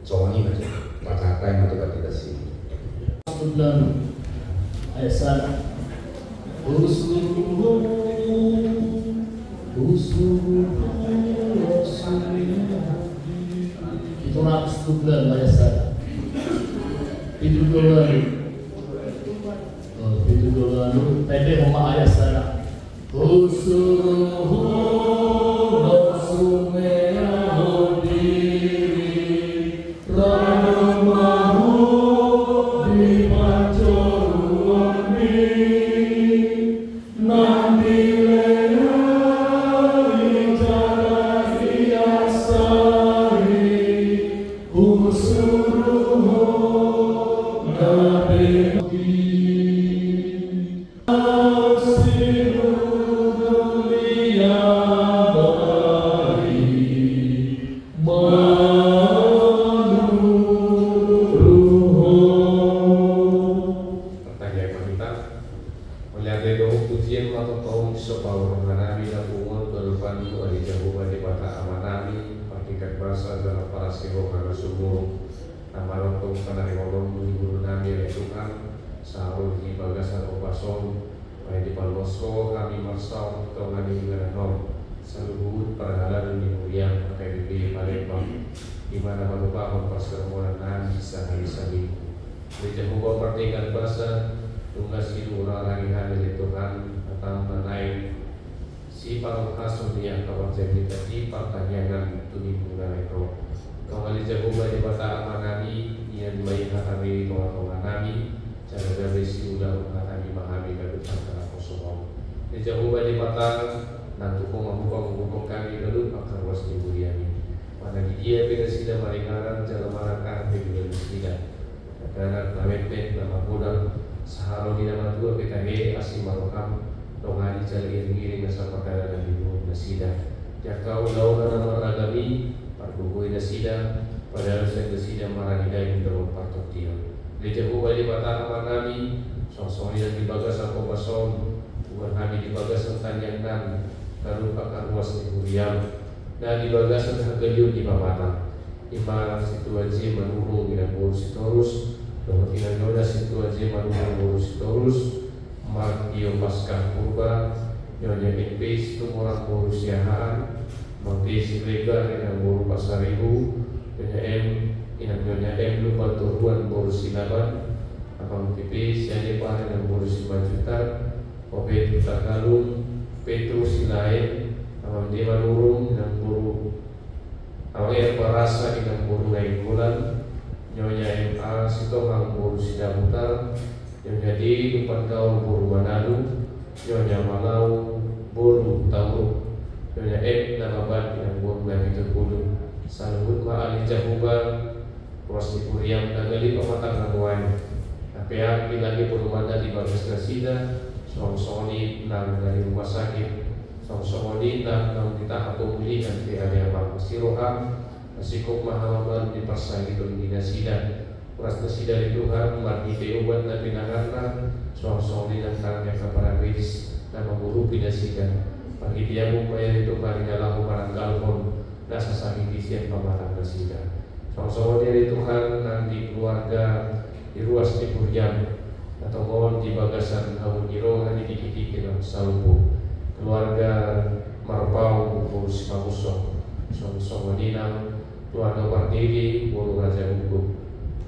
Soalnya aja, baca yang atau tidak sih. Sudah ayat itu ratus bulan ayat $7 pede homa ayat sana Baik di Palmosko kami marsau atau kami mengenal seluruh perjalanan di mulia PBB Palembang di mana merupakan persermonan bisa hari-hari. Dijauh pertingkat bahasa tugas hidup orang yang dari Tuhan atau menaik si parang kaso niya kawan saya tadi pertanyaan tuning mengenai roh. Kembali jauh di bata amanami yang baik kami kawan-kawan kami cara dari si udah kami memahami kedudukan karena kosong. Dijauh di bata nanti hukum kami lalu akan was dibuliani. Mana dia beda sida maringaran jalan marakah beda sida. Karena namanya nama budak saharo di nama dua kita asim marokam dongani cari ngiring asal perkara dan ibu nasida. Jakau lawan nama ragami parbuhui nasida padahal saya nasida marani dai untuk partok dia. Dijauh balik batang kami sosok yang dibagasan kompason bukan kami dibagasan tanjangan lalu akan ruas dibuliam dan dibagasan tergeliut di pamatan. Ibarat situasi menurung dengan burus terus. Kemudian noda situasi menurung burus terus. Markio pasca kurba nyonya impis tumurang burus yahaan. Mengisi legal dengan burus pasaribu. Nyonya M lupa turuan burus sinaban. Abang tipis yang dipakai dengan burus 5 juta. Obet takalung Petrus lain abang dia menurung dengan burus. Awal yang merasa dengan burus lain bulan. Nyonya MA sitohang buru sidamutar, nyonya D lupan kau buru Manado, nyonya Malau buru Tauruk, nyonya M nama ban yang buru Nabi Terpuluh, salubut ma'ali jahuba, ruas di Kuriam nagali pematang ramuan, tapi yang lagi buru mana di bagas nasida, song-songi nang dari rumah sakit, song-songi nang ditahan pemulihan di area Bakasi Roham. Sikop mahawaban di persagi dominasi dan kuras nasida di Tuhan margi keuban dan pinangarna soal-soal di nantang yang kepada medis dan memburu pinasidan bagi dia upaya itu marinya lahu marang galpon nasa sakit isian pamarang nasida soal-soal dari Tuhan dan di keluarga di ruas di Purjam atau mohon di bagasan haun irohan di dikiki dalam salbu keluarga Marpau Burus Mamusong soal-soal dinam keluarga Partidi, buru Raja Hukum.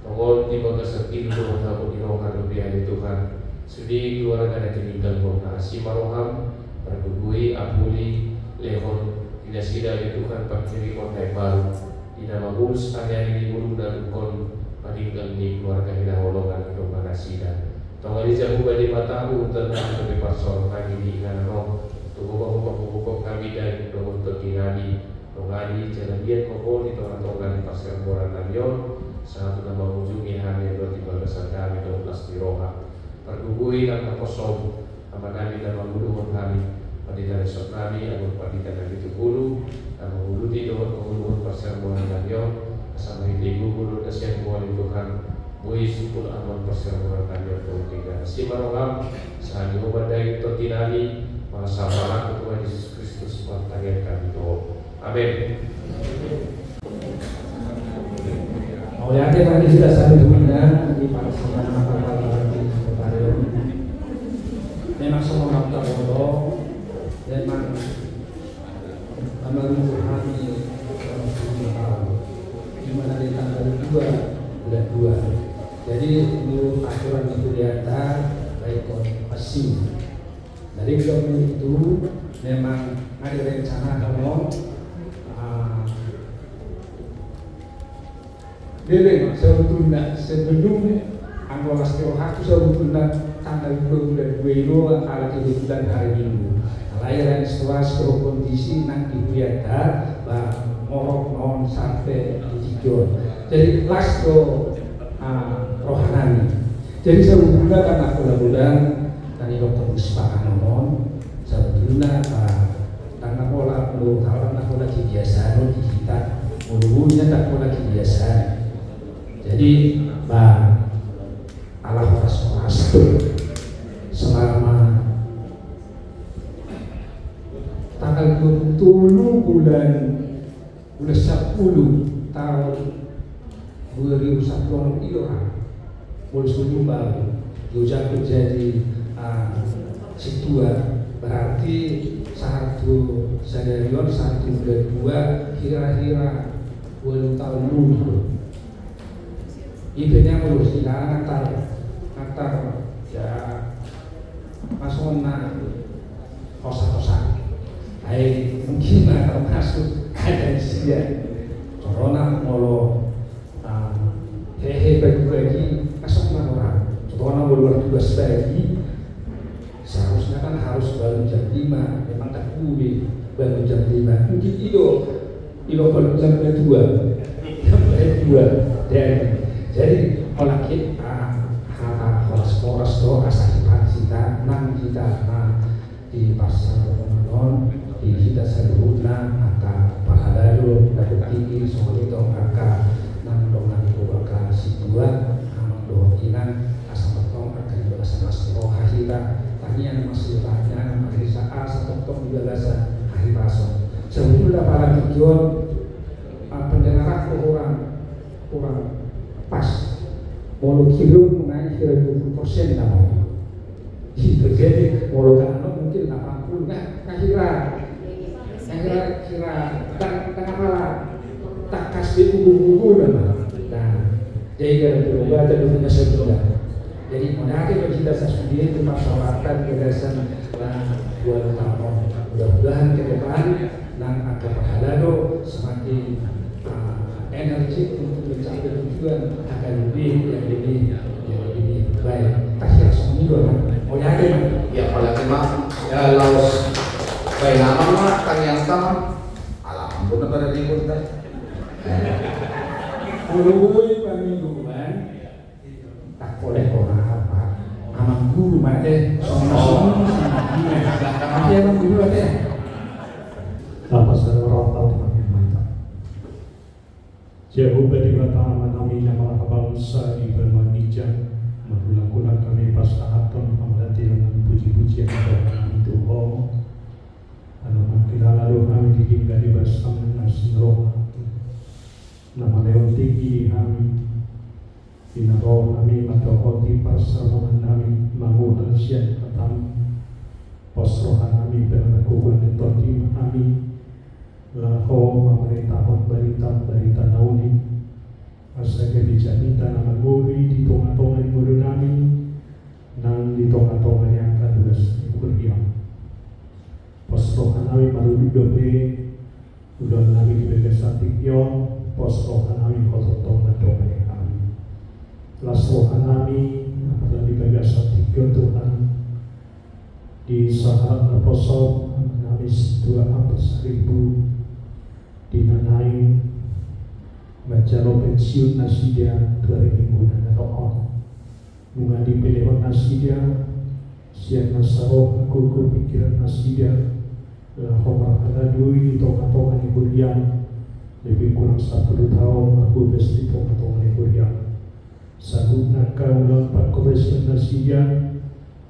Tongol di bagasan itu tahun irohan lebih hari Tuhan. Sudi keluarga yang tinggal borna Simaroham, Barbugui, Apuli, Lehon, tidak sida di Tuhan Pakiri Kota baru. Di nama Bulus area ini bulu dan Ukon meninggal di keluarga Hidaholongan Domba Nasida. Tongol di jauh badi matamu tentang lebih pasal pagi di Ingano. Tubuh kami dan dohon terkinani. Tongani jalan dia koko di tongani pasir boran Namion satu nama ujungi hamil dua tiga besar kami 12 di Roha pergugui dan kosong sama kami dan menguluhun kami pada dari sok kami agar pada dari itu bulu dan menguluti doa menguluhun pasir boran Namion sama itu guru kasihan buah Tuhan bui sukul aman pasir boran Namion tahun 3 Simaroham saat diobadai totinani masalah ketua Yesus Kristus pertanyaan kami doa. Amin. Oleh tadi sudah sampai guna di parasana apa di Keparion. Memang semua makhluk bodoh memang amal hati di mana di tanggal 2 bulan 2. Jadi menurut aturan itu diantar baik konfirmasi. Dari film itu memang ada rencana kalau Dele sebetulnya sebelum Anggota Setelah itu sebetulnya tanggal 2 bulan 2 itu ala kebetulan hari Minggu. Lahiran setelah kondisi nanti biada ngorok non sampai di Cijon. Jadi kelas itu rohani. Jadi sebetulnya kan aku lakukan tadi Dr. Muspa Anomon sebetulnya karena pola perlu kalau aku lagi biasa di kita mulunya tak pola kebiasaan. Jadi Allah Rasul selama tanggal 20 bulan 10 tahun 2001 itu mulai baru jatuh jadi situa berarti satu sadarion satu dan dua kira-kira 20 tahun dulu. Ibenya melurus di Natal ya masona kosa-kosa. Mungkin termasuk ada dia corona molo hehe bagi masuk orang. Corona luar tugas bagi seharusnya kan harus baru jam 5, memang tak boleh baru jam 5. Mungkin itu baru jam 2. Jadi kalau kita horas doa sahibat kita nang kita di pasar Ramadan di kita seluruhnya maka pahalalo dapat tinggi soal itu maka nang dongan kubaka situa amang doa kinan asal betong akan belas roha kita tanya masih tanya masih saat satu tong juga lasa hari pasok sebelum para tujuan pendengaran orang pas mau kilo mengenai kira 20% namanya itu jadi mau kan mungkin 80 kira tak apa tak kasih buku nah jadi kalau berubah ada dunia sebelah jadi menarik bagi kita sendiri itu masyarakat gagasan buat tahun mudah-mudahan ke depan dan akan pahalado semakin energi untuk mencapai tujuan akan lebih baik. Kasih langsung dulu mau nyari ya apalagi mah ya laos baik nama mah kan yang sama alhamdulillah pada ribut dah mulai pemingguan tak boleh orang apa amang guru mah deh sama tapi emang guru deh apa saudara jauh dari batang kami nama bangsa di bermajang melakukan kami pasahaton memelati dengan puji-pujian kepada Tuhan. Alamat kita lalu kami ditinggal di bersama Nasroh. Nama leon tinggi kami dinaroh kami matahoti pasaman kami manguhan siang petang posrohan kami berlakukan entotim kami laho memerintahkan berita nauni asa kebijakan nama guri di tengah-tengah guru nami nang di tengah-tengah yang akan belas berdiam posrohan kami baru dobe udah nami di begasan tikyo posrohan kami kotor tengah-tengah kami lasrohan kami apabila di begasan tikyo Tuhan di saat aposol kami 2,000 dinanai baca pensiun nasidia 2000 dan roh bunga di pilihan nasidia siang nasaroh aku pikiran nasidia lah homar ada dui di tengah-tengah iburian lebih kurang 10 tahun aku besti tengah-tengah iburian sagut nakal ulang pak kobesan nasidia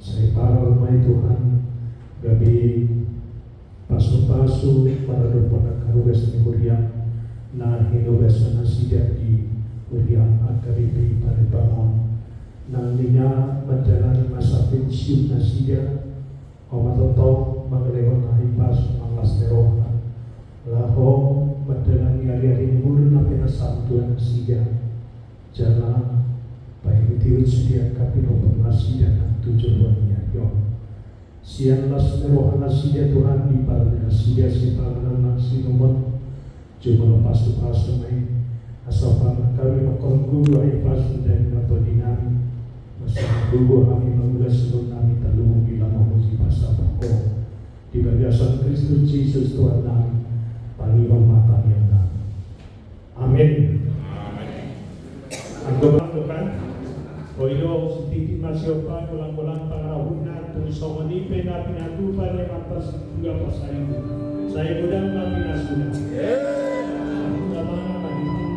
saya para rumah Tuhan gabi pasu-pasu para doa karugas ni Muriam na hinugas na siya di Muriam at karibi panibangon na niya madalang masa pensiun na siya o matotong magalewon na ipas ang lasneroha laho madalang yari-yari mulu na pinasantuan na siya jala pahimitiwit siya kapinopan na siya ng tujuan niya yun siang lasneroha na siya Tuhan di parang na siya si parang na sinumot cuma pasu-pasu may asapan kami makon guru ay pasu dan nato dinami masa guru kami mengulas sebelum kami talung bilang memuji pasapan ko di bagasan Kristus Yesus Tuhan kami pangibang mata yang kami amin ang Tuhan Oyo sedikit masih apa ulang-ulang pangarahuna tulisan menipe na pinatupan yang atas juga pasayan saya mudah kami nasudah sama kami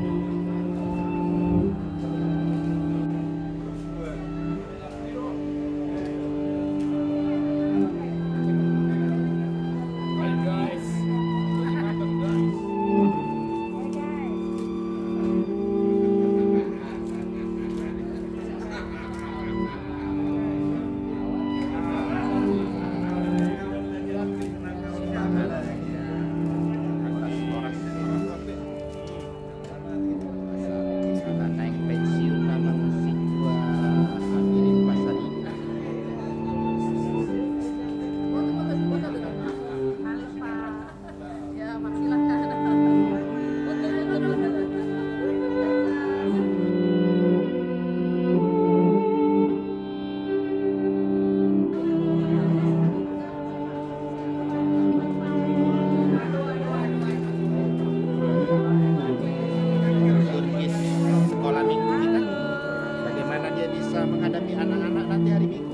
bisa menghadapi anak-anak nanti hari Minggu.